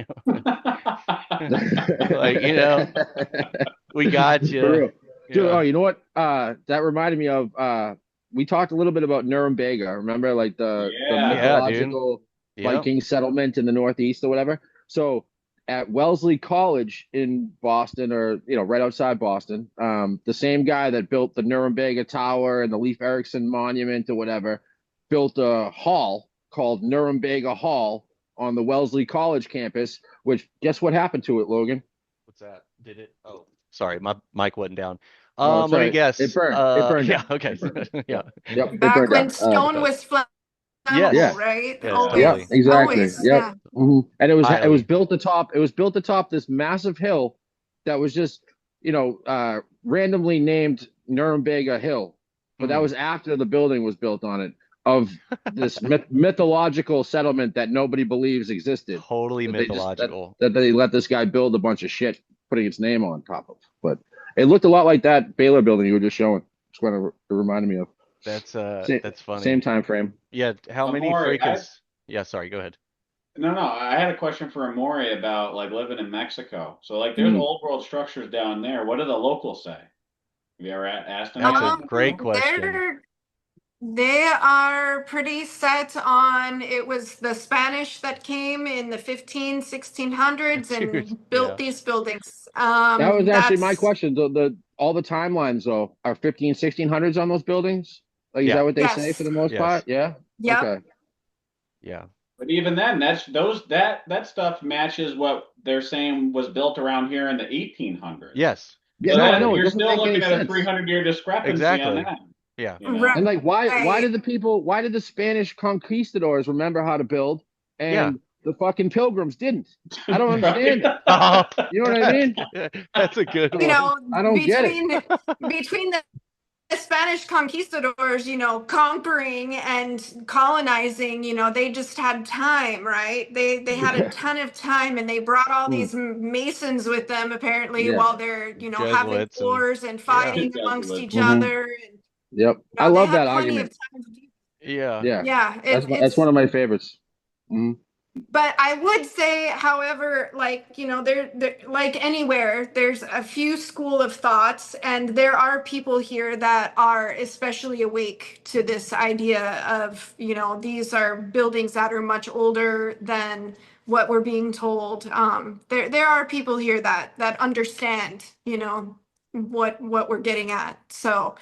we got For you. real. Dude, oh, Yeah. you know what? That reminded me of we talked a little bit about Nuremberg. Remember like the Yeah. Yeah, dude. mythological Yep. Viking settlement in the Northeast or whatever. So at Wellesley College in Boston, or right outside Boston, the same guy that built the Nuremberg Tower and the Leif Erikson Monument or whatever, built a hall called Nuremberg Hall on the Wellesley College campus, which guess what happened to it, Logan? What's that? Did it? Oh, sorry, my mic wasn't down. Oh, it's all Let me right. It guess. burned. It burned Yeah, down. okay. It burned. Yeah. Yep. It Back burned when down. stone Okay. was flammable, Yeah. Yes. right? Yes, Yeah. Yep. totally. Always, Exactly. always, Yep. yeah. And it was Highly. built atop this massive hill that was just randomly named Nuremberg Hill, but that Hmm. was after the building was built on it, of this mythological settlement that nobody believes existed, Totally that they just mythological. that they let this guy build a bunch of shit putting its name on top of. But it looked a lot like that Baylor building you were just showing. That's what it reminded me of. Same, That's funny. same time frame. Yeah, how many Amori, freaking Yeah, sorry, go ahead. no, I had a question for Amori about like living in Mexico. So like, there's Mm. old world structures down there. What do the locals say? Have you ever asked them That's a that? great question. They are pretty set on it was the Spanish that came in the 1600s Dude, and built yeah. these buildings. That was actually my That's question. The all the timelines though are 1600s on those buildings. Like, is Yeah. that what they say for yes. the most part? Yes. Yeah. Yep. Okay. Yeah. But even then, that stuff matches what they're saying was built around here in the 1800s. Yes. Yeah. So No, I that know. It you're doesn't still make any looking at a sense. 300-year discrepancy on Exactly. that. Yeah. You know, And like, why Right. did why did the Spanish conquistadors remember how to build, Yeah. and the fucking pilgrims didn't? I don't right? understand it. Oh, You know what I that's mean? good. That's a good You one. know, I don't get it. between the Spanish conquistadors, conquering and colonizing, they just had time, right? They had a ton of time, and they brought all Mm, these masons with them apparently yeah. while they're, having Jesuits and wars and yeah. fighting amongst each Hmm. other. And, Yep. I they love had that plenty of argument. time to do. Yeah. Yeah. Yeah, That's one it's of my favorites. Mhm. but I would say, however, like, there, like anywhere, there's a few school of thoughts, and there are people here that are especially awake to this idea of, these are buildings that are much older than what we're being told. There are people here that understand, what we're getting at. So,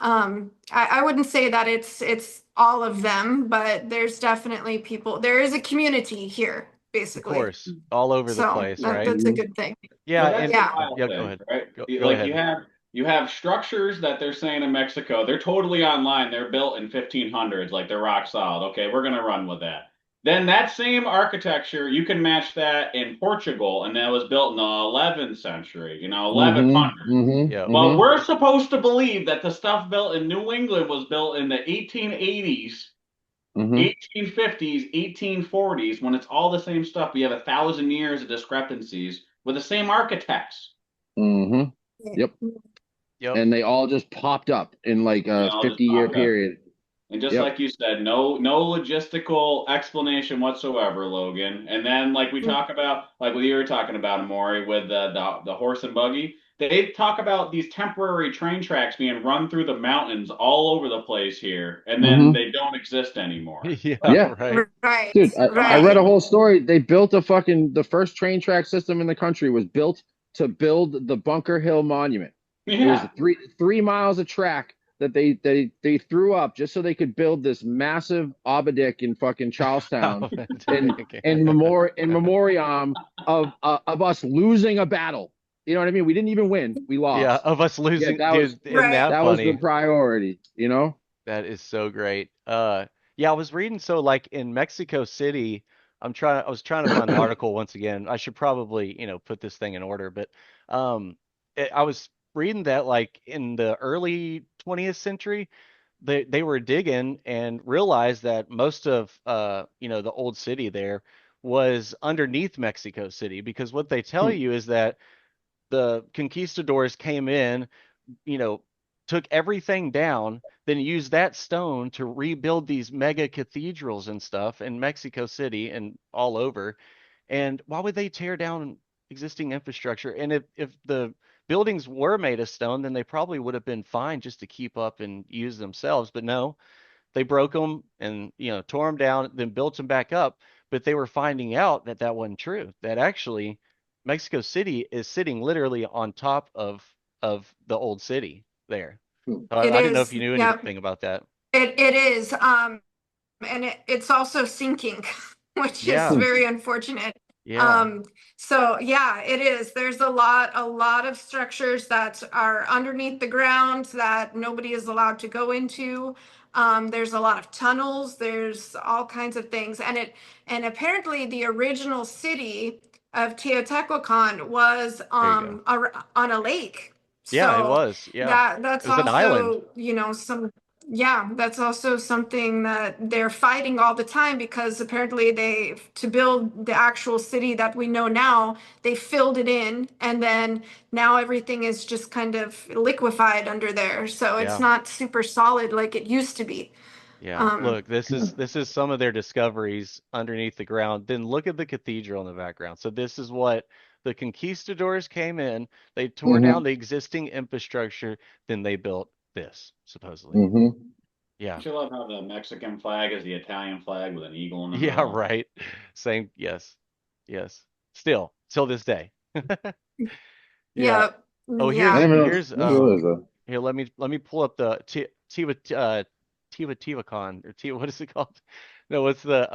I wouldn't say that it's all of them, but there's definitely people. There is a community here, Of basically. course. All over the So place, that right? that's a Mhm. good thing. Yeah, Well, that's and the Yeah. wild yeah, go thing, ahead. right? Go Like, you ahead. have structures that they're saying in Mexico, they're totally online. They're built in 1500s, like they're rock solid. Okay, we're gonna run with that. Then that same architecture, you can match that in Portugal, and that was built in the 11th century, Mhm. 1100. Mhm. Yeah. But Mhm. we're supposed to believe that the stuff built in New England was built in the 1880s, Mhm. 1850s, 1840s, when it's all the same stuff. We have 1,000 years of discrepancies with the same architects. Mhm. Yep. Yep. And they all just popped up in like They a all just 50-year popped up. period. And just Yep. like you said, no logistical explanation whatsoever, Logan. And then like we talk about, like what you were talking about, Amori, with the horse and buggy, they talk about these temporary train tracks being run through the mountains all over the place here, and then Mhm. they don't exist anymore. Yeah, Like, Yeah. right. Dude, Right. I come read Right. a whole story. They built the first train track system in the country was built to build the Bunker Hill Monument. It was yeah. three miles of track that they threw up just so they could build this massive obelisk in fucking Charlestown Oh, dang. in memoriam of us losing a battle. You know what I mean? We didn't even win. We Yeah, lost. of us Yeah, losing, dude, isn't Right. that that was the funny? priority, you know? That is so great. Yeah, I was reading so like in Mexico City, I was trying to find the article once again. I should probably, put this thing in order, but I was reading that like in the early 20th century, they were digging and realized that most of the old city there was underneath Mexico City because what they tell Hmm. you is that the conquistadors came in, you know, took everything down, then used that stone to rebuild these mega cathedrals and stuff in Mexico City and all over. And why would they tear down existing infrastructure? And if the buildings were made of stone, then they probably would have been fine just to keep up and use themselves. But no, they broke them and tore them down, then built them back up. But they were finding out that that wasn't true. That actually Mexico City is sitting literally on top of the old city there. Hmm. So It I didn't know if is. you knew Yeah, anything about that. it is. And it's also sinking, which is Yeah, Hmm. very unfortunate. yeah, Um, so yeah, it is. There's a lot of structures that are underneath the ground that nobody is allowed to go into. There's a lot of tunnels. There's all kinds of things, and apparently the original city of Teotihuacan was there you go. on a lake. Yeah, it So was. Yeah, it that's was an island. also, some, yeah, that's also something that they're fighting all the time because apparently to build the actual city that we know now, they filled it in and then now everything is just kind of liquefied under there. So it's Yeah. not super solid like it used to be. Yeah, Um, look, this is some of their discoveries underneath the ground. Then look at the cathedral in the background. So this is what the conquistadors came in, they tore down Hmm. the existing infrastructure, then they built this, supposedly. Hmm. Yeah. Don't you love how the Mexican flag is the Italian flag with an eagle in the Yeah, middle? right. Same, yes. Yes. Still, till this day. Yeah. yeah, Oh, I yeah. never know. here's Never realized that. here, let me pull up the Teotihuacan or what is it called? No, what's the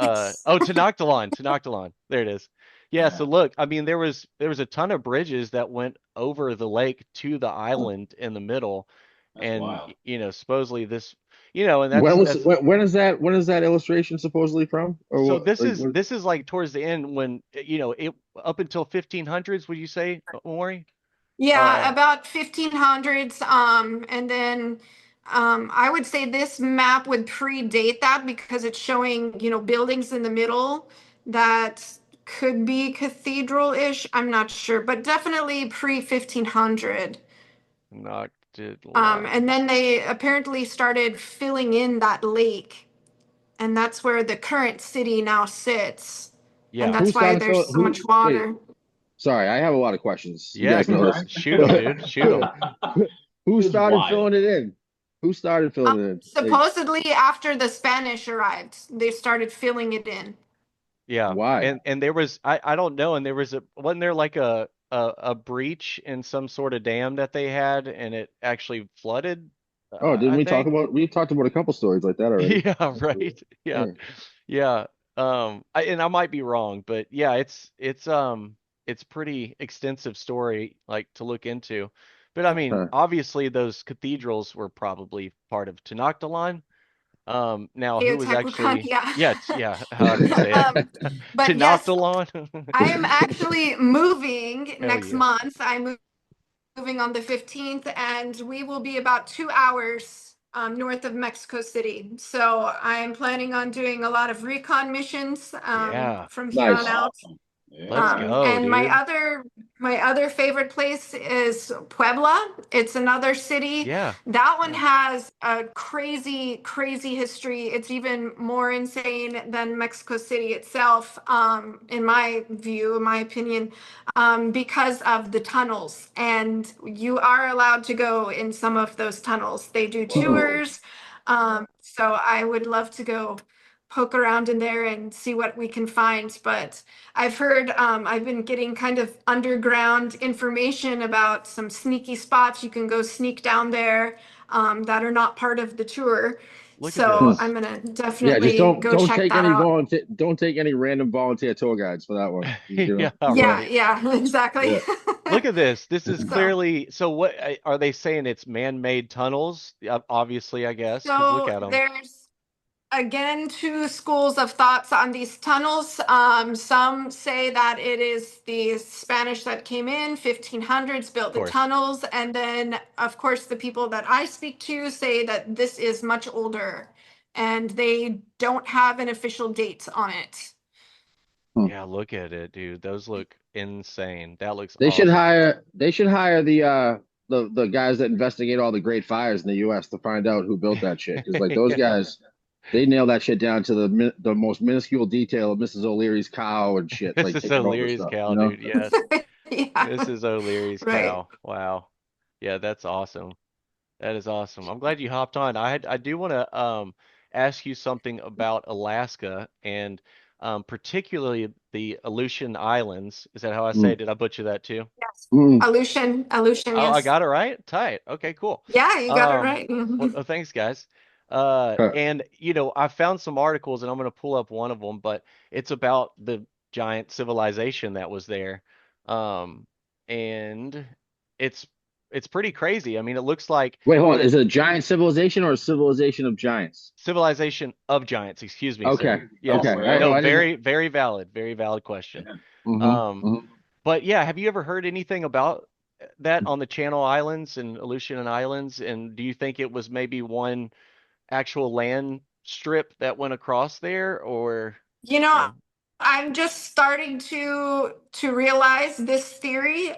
Tenochtitlan. There it is. Yeah, so Yeah, look, I mean there was a ton of bridges that went over the lake to the island in the middle, that's and wild. supposedly this, and When was that's when is that illustration supposedly from? Or so what? this Like is what? this is like towards the end when it up until 1500s, would you say, Maury? Yeah, about 1500s. And then I would say this map would predate that because it's showing, buildings in the middle that could be cathedral-ish. I'm not sure, but definitely pre-1500. And Tenochtitlan. then they apparently started filling in that lake, and that's where the current city now sits. And Yeah. Who that's why started there's filling? so much Who? Wait. water. Sorry, I have a lot of questions. You Yeah, guys know this. shoot them, dude. Shoot them. Who It's started wild. filling it in? Who started filling it in? Like, Supposedly after the Spanish arrived, they started filling it in. Yeah. why? And there was I don't know, and there was wasn't there like a breach in some sort of dam that they had and it actually flooded, Oh, didn't I we talk think. about? We talked about a couple stories like that already. Yeah, right. Yeah. Yeah. Yeah. And I might be wrong, but yeah, it's pretty extensive story like to look into. But I mean, Huh. obviously those cathedrals were probably part of Tenochtitlan. Now who was Teotihuacan, actually, yeah. yeah, however you say it. um, but yes, Tenochtitlan. I am actually moving Hell next yeah. month. I'm moving on the 15th, and we will be about 2 hours north of Mexico City. So I am planning on doing a lot of recon missions Yeah. from here on Nice. out. Awesome. Let's Yeah. go, And dude. my other favorite place is Puebla. It's another city. Yeah. That one Yeah. has a crazy, crazy history. It's even more insane than Mexico City itself, in my view, in my opinion, because of the tunnels. And you are allowed to go in some of those tunnels. They do Whoa. tours. So I would love to go poke around in there and see what we can find. But I've heard, I've been getting kind of underground information about some sneaky spots you can go sneak down there, that are not part of the tour. Look at So Hmm. this. I'm gonna Yeah, just definitely go don't check take that any out. volunteer. Don't take any random volunteer tour guides for that one. Yeah, Yeah, right. yeah, exactly. Yeah. Look at this. This is So, clearly, so what are they saying? It's man-made tunnels? Obviously, I guess, because look so at them. there's again two schools of thoughts on these tunnels. Some say that it is the Spanish that came in 1500s, Of built the course. tunnels, and then of course the people that I speak to say that this is much older, and they don't have an official date on it. Hmm. Yeah, look at it, dude. Those look insane. That looks They should awesome. hire. They should hire the guys that investigate all the great fires in the U.S. to find out who built that shit. Because like those Yeah. guys, they nail that shit down to the most minuscule detail of Mrs. O'Leary's cow and shit, This like is taking over O'Leary's stuff. cow, dude. Yes. Yeah, This is O'Leary's right. cow. Wow. Yeah, that's awesome. That is awesome. I'm glad you hopped on. I do want to ask you something about Alaska and particularly the Aleutian Islands. Is that how I say it? Mm. Did I butcher that too? Yes. Mm. Aleutian, Oh, I yes. got it right. Tight. Okay, cool. Yeah, you got it Um, right. well, Mhm. thanks, guys. Huh. And I found some articles, and I'm going to pull up one of them, but it's about the giant civilization that was there. Um, and it's it's pretty crazy. I mean, it looks like Wait, hold what on. it Is it a giant civilization or a civilization of giants? civilization of giants, excuse me, Okay. sir. Okay. Yes. I, No, oh, I didn't. very valid, very valid question. Mm-hmm. Um, Mm-hmm. but yeah, have you ever heard anything about that on the Channel Islands and Aleutian Islands? And do you think it was maybe one actual land strip that went across there, or You know, uh, I'm just starting to realize this theory.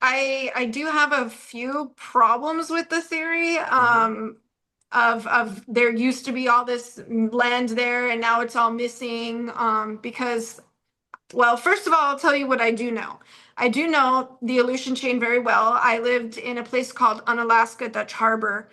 I do have a few problems with the theory. mhm. Of there used to be all this land there and now it's all missing. Because well, first of all, I'll tell you what I do know. I do know the Aleutian chain very well. I lived in a place called Unalaska Dutch Harbor,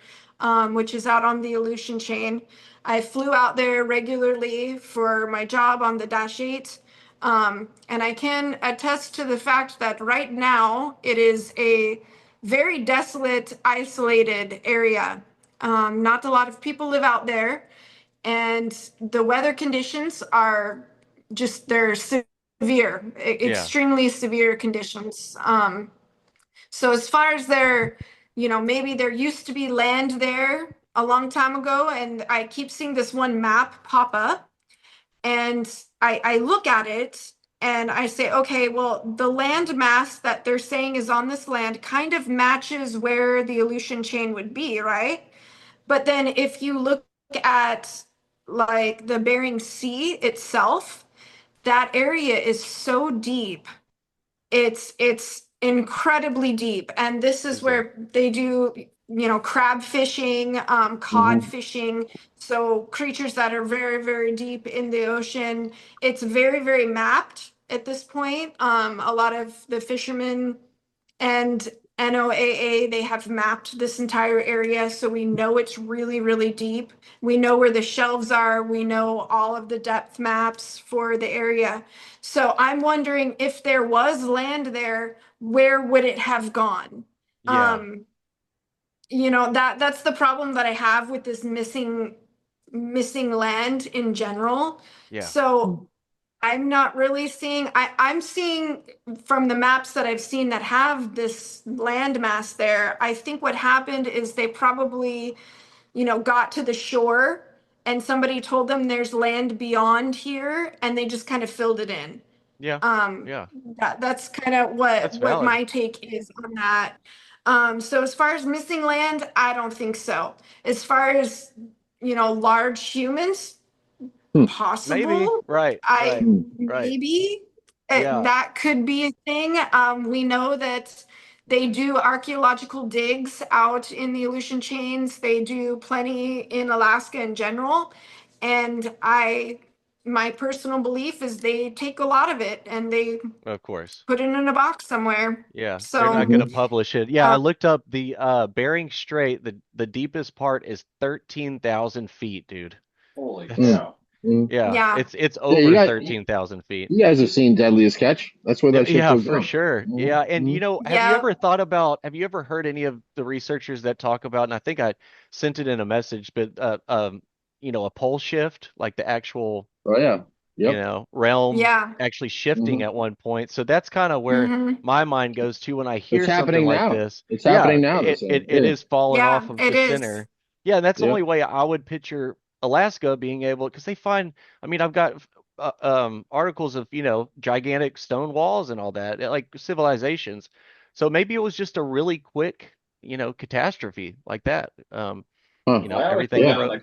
which is out on the Aleutian chain. I flew out there regularly for my job on the Dash 8. And I can attest to the fact that right now it is a very desolate, isolated area. Not a lot of people live out there, and the weather conditions are just they're severe, Yeah, extremely severe conditions. So as far as maybe there used to be land there a long time ago, and I keep seeing this one map pop up, and I look at it and I say, okay, well, the land mass that they're saying is on this land kind of matches where the Aleutian chain would be, right? But then if you look at like the Bering Sea itself, that area is so deep. It's incredibly deep. And this is is it? where they do, crab fishing, cod Mm-hmm. fishing. So creatures that are very, very deep in the ocean. It's very, very mapped at this point. A lot of the fishermen and NOAA, they have mapped this entire area, so we know it's really, really deep. We know where the shelves are. We know all of the depth maps for the area. So I'm wondering if there was land there, where would it have gone? Yeah, Um, that's the problem that I have with this missing land in general. yeah, So I'm not really seeing, I'm seeing from the maps that I've seen that have this landmass there, I think what happened is they probably, got to the shore and somebody told them there's land beyond here and they just kind of filled it in. yeah, Um, yeah. that's kind of what That's what valid. my take is on that. So as far as missing land, I don't think so. As far as, large humans, Hmm. Maybe. possible. Right, I right, Hmm. right. maybe Yeah, that could be a thing. We know that they do archaeological digs out in the Aleutian chains. They do plenty in Alaska in general, and my personal belief is they take a lot of it and they of course. put it in a box somewhere. Yeah, they're not So, going to Mm-hmm. publish it. Yeah, I uh, looked up the Bering Strait. The deepest part is 13,000 feet, dude. Holy That's Mm. cow. Mm. yeah, yeah, it's Yeah, over 13,000 feet. you guys have seen Deadliest Catch. That's where that shit Yeah, goes for down. sure. Yeah, and Mm-hmm. have you yeah, ever have you ever heard any of the researchers that talk about, and I think I sent it in a message, but a pole shift, like the actual, Oh yeah. Yep. realm yeah. actually shifting Mm-hmm. at one point. So that's kind of where Hmm. my mind goes to when I It's hear something happening like now. this. It's Yeah, happening now. They're it saying. it Yeah. is falling Yeah, off of it the is. center. Yeah, and that's the Yep. only way I would picture Alaska being able, because they find, I mean, I've got articles of, gigantic stone walls and all that, like civilizations. So maybe it was just a really quick, catastrophe like that. Huh. Well, I always Everything think Yeah. of it broke. like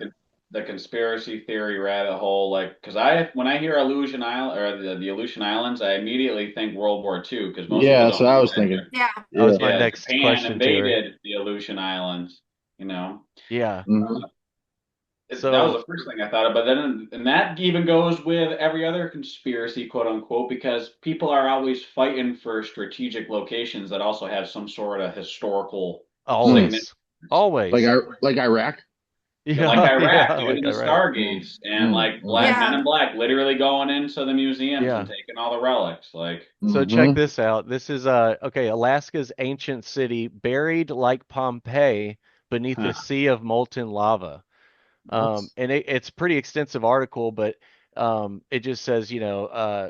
the conspiracy theory rabbit hole, like, because when I hear Aleutian Island or the Aleutian Islands, I immediately think World War II because most people Yeah, that's don't what I know was that. thinking. Yeah. That was Yeah. my Yeah, next Japan question to her. invaded the Aleutian Islands, you know. Yeah. Mhm. That was So, the first thing I thought of, but then and that even goes with every other conspiracy, quote unquote, because people are always fighting for strategic locations that also have some sort of historical significance. always, always. Like Iraq. Yeah, like Yeah, Iraq, yeah, dude, like and the Iraq. Stargates, and like Black Men Yeah. in Black, literally going into the museums and Yeah. taking all the relics. Like, So check Hmm. this out. This is okay, Alaska's ancient city buried like Pompeii beneath a huh. sea of molten lava. What? And it's a pretty extensive article, but it just says,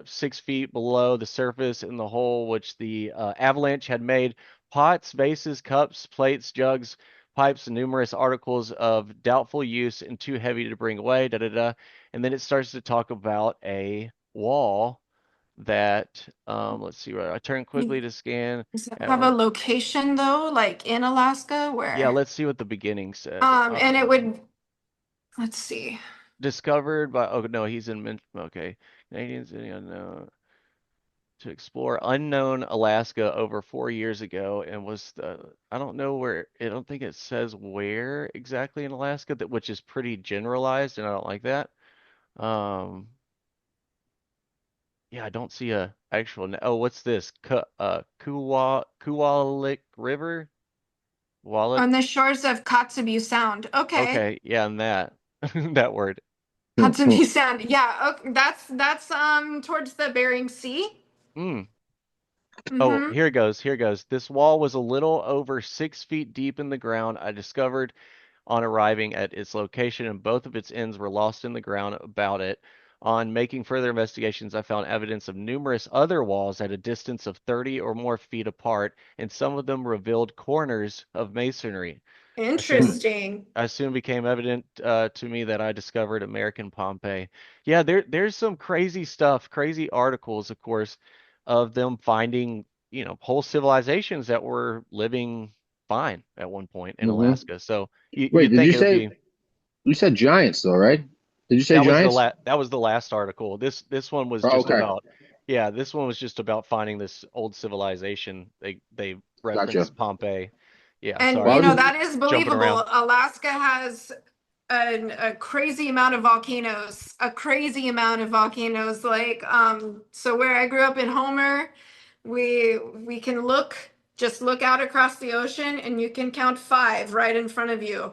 6 feet below the surface in the hole which the avalanche had made pots, vases, cups, plates, jugs, pipes, and numerous articles of doubtful use and too heavy to bring away. Da da da. And then it starts to talk about a wall that let's see where I turn quickly to scan. Does it have a Uh, location though, like in Alaska yeah, where? let's see what the beginning said. And it would, let's see. Discovered by, oh no, he's in okay, Canadians to explore unknown Alaska over 4 years ago, and was the, I don't know where, I don't think it says where exactly in Alaska, that which is pretty generalized, and I don't like that. um yeah, I don't see a actual oh, what's this? Kuwalik River, Wallet. On the shores of Kotzebue Sound. Okay. Okay, yeah, and that that word. Kotzebue Sound. Yeah, okay. That's towards the Bering Sea. Hmm. Oh, Mm-hmm. here it goes. Here it goes. This wall was a little over 6 feet deep in the ground. I discovered on arriving at its location, and both of its ends were lost in the ground about it. On making further investigations, I found evidence of numerous other walls at a distance of 30 or more feet apart, and some of them revealed corners of masonry. I soon Interesting. I soon became evident to me that I discovered American Pompeii. Yeah, there's some crazy stuff, crazy articles, of course, of them finding, whole civilizations that were living fine at one point in Hmm. Alaska. So Wait, you'd think it would be. you said giants though, right? Did you say giants? That was the last article. This one was Oh, just okay, about, yeah, this one was just about finding this old civilization. They gotcha. referenced Pompeii. Yeah, And Well, sorry I was for just that is jumping around. believable. Alaska has a crazy amount of volcanoes, a crazy amount of volcanoes. Like, so where I grew up in Homer, we can just look out across the ocean and you can count five right in front of you,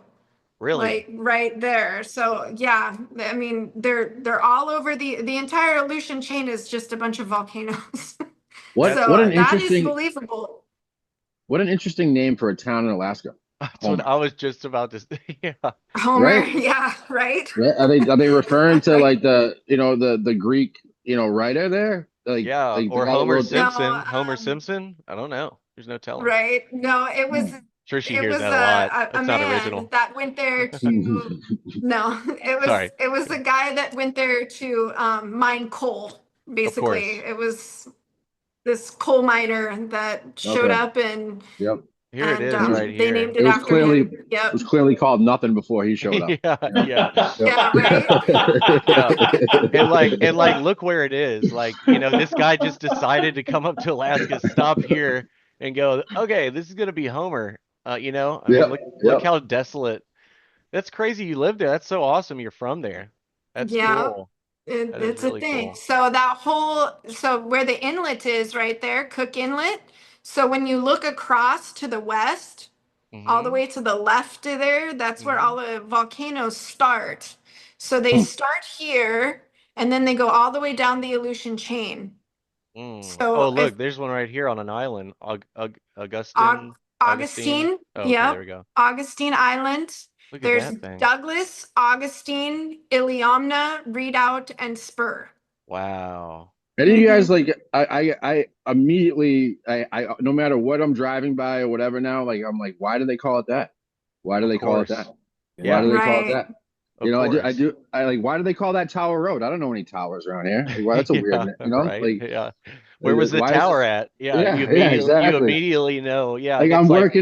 Really? like right there. So yeah, I mean they're all over the entire Aleutian chain is just a bunch of volcanoes. what That's what So an that is interesting believable. what an interesting name for a town in Alaska. That's what Homer, I was just about to say. Yeah. Homer, right? yeah, right. Right? Are they referring to Right. like the Greek writer there? Yeah, Like they or got a Homer little. No, Simpson. Homer Simpson? I don't know. There's no telling. right. No, Hmm. Sure, she it hears was that a lot. a That's not man original. that went there to no, Sorry. it was a guy that went there to mine coal, Of basically. course. It was this coal miner that showed Okay. up and Yep. Here it It is was right they named here. it after him. it Yep. was clearly called nothing before he showed up. Yeah, Yeah. yeah, Yep. Yeah, right. yeah. And like look where it is. Like, this guy just decided to come up to Alaska, stop here and go, okay, this is gonna be Homer. I mean, Yep. look Yep. how desolate. That's crazy you live there. That's so awesome you're from there. That's Yeah. cool. That is It's a really thing. cool. So so where the inlet is right there, Cook Inlet. So when you look across to the west, all the Mm-hmm. way to the left of there, that's where Mm-hmm. all the volcanoes start. So they start here and then they go all the way down the Aleutian chain. Oh, So if look, there's one right here on an island. Augustine. Augustine. Augustine, Oh, okay, there yep, we go. Augustine Island. Look at There's that thing. Douglas, Augustine, Iliamna, Redoubt, and Spur. Wow. Any of you guys Hmm. like I immediately I no matter what I'm driving by or whatever now, like I'm like, why do they call it that? Why do Of they call it that? course. Why Yeah, do they call it Right. that? of I course. do I like why do they call that Tower Road? I don't know any towers around here. Like, why that's a weird Yeah, you know? right. Like Yeah. Where was the Why is tower this? at? Yeah, Yeah, you yeah, immediately you exactly. immediately know. Yeah, Like it's like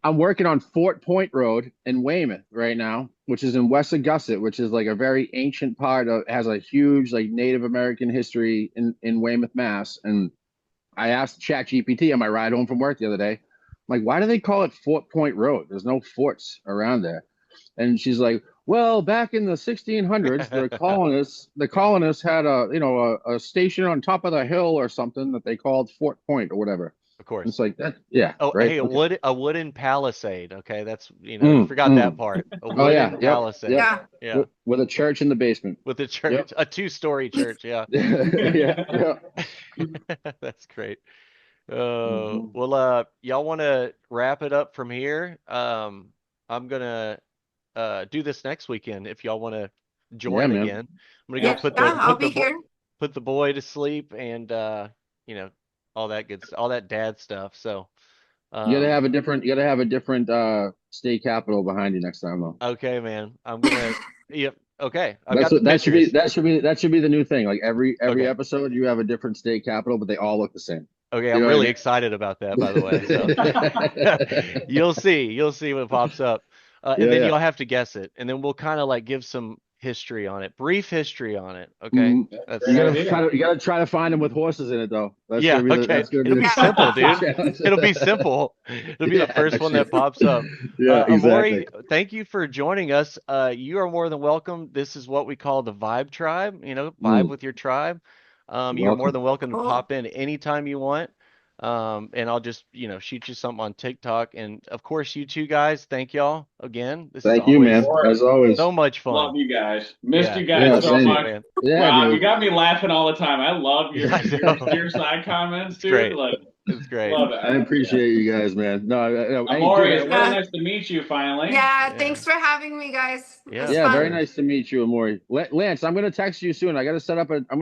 I'm working on Fort Point Road in Weymouth right now, which is in West Augusta, which is like a very ancient part of has a huge like Native American history in Weymouth, Mass. And I asked ChatGPT on my ride home from work the other day, I'm like, why do they call it Fort Point Road? There's no forts around there. And she's like, well, back in the 1600s, the colonists had a station on top of the hill or something that they called Fort Point or whatever. of And it's course. like that, yeah, Oh, right, hey, okay. A wooden palisade. Okay, that's you forgot that Mm. part. A Oh yeah, wooden yep, palisade. yep. Yeah. Yeah, With a church in the basement. with a Yep. church, a two-story church. Yeah. Yeah, yeah. That's great. Mhm. Well, y'all want to wrap it up from here? I'm gonna do this next weekend if y'all want to Yeah, join man. again. I'm gonna go Yeah, Absolutely. I'll be here. put the boy to sleep and you know, all that dad stuff. So, um, You gotta have a different state capital behind you next time though. okay, man. I'm gonna, yep. Okay. I've That's got the what pictures. that should be the new thing. Like every Okay. episode you have a different state capital, but they all look the same. Okay. You I'm know what really excited about that, by the way. So I mean? you'll see what pops up. And Yeah, then yeah. you'll have to guess it. And then we'll kind of like give some history on it, brief history on it. Okay. Mhm. That's a That's, great idea. You gotta try to find them with horses in it though. yeah. Okay. That's gonna be It'll be Yeah. simple, the dude. challenge. It'll be simple. It'll be the Yeah, first one actually. that pops up. Yeah, exactly. Amorey, thank you for joining us. You are more than welcome. This is what we call the Vibe Tribe, vibe Mm, with your tribe. You're more welcome. than welcome to Cool. pop in anytime you want. And I'll just, shoot you something on TikTok. And of course, you two guys, thank y'all again. This is Thank you, Of man. always As course. always. so much Love fun. you guys. Missed Yeah, you good Yeah, guys to so same. see you, much. man. Yeah, Rob, you dude. got me laughing all the time. I love I know. your side comments, It's dude. great. Like, It's great. love it. I appreciate you guys, man. No, hey, dude. Amori, it's really Yeah. nice to meet you finally. Yeah, Yeah. thanks for having me, guys. It Yeah, was of Yeah, very fun. course. nice to meet you, Amori. Lance, I'm gonna text you soon. I gotta set up a. I'm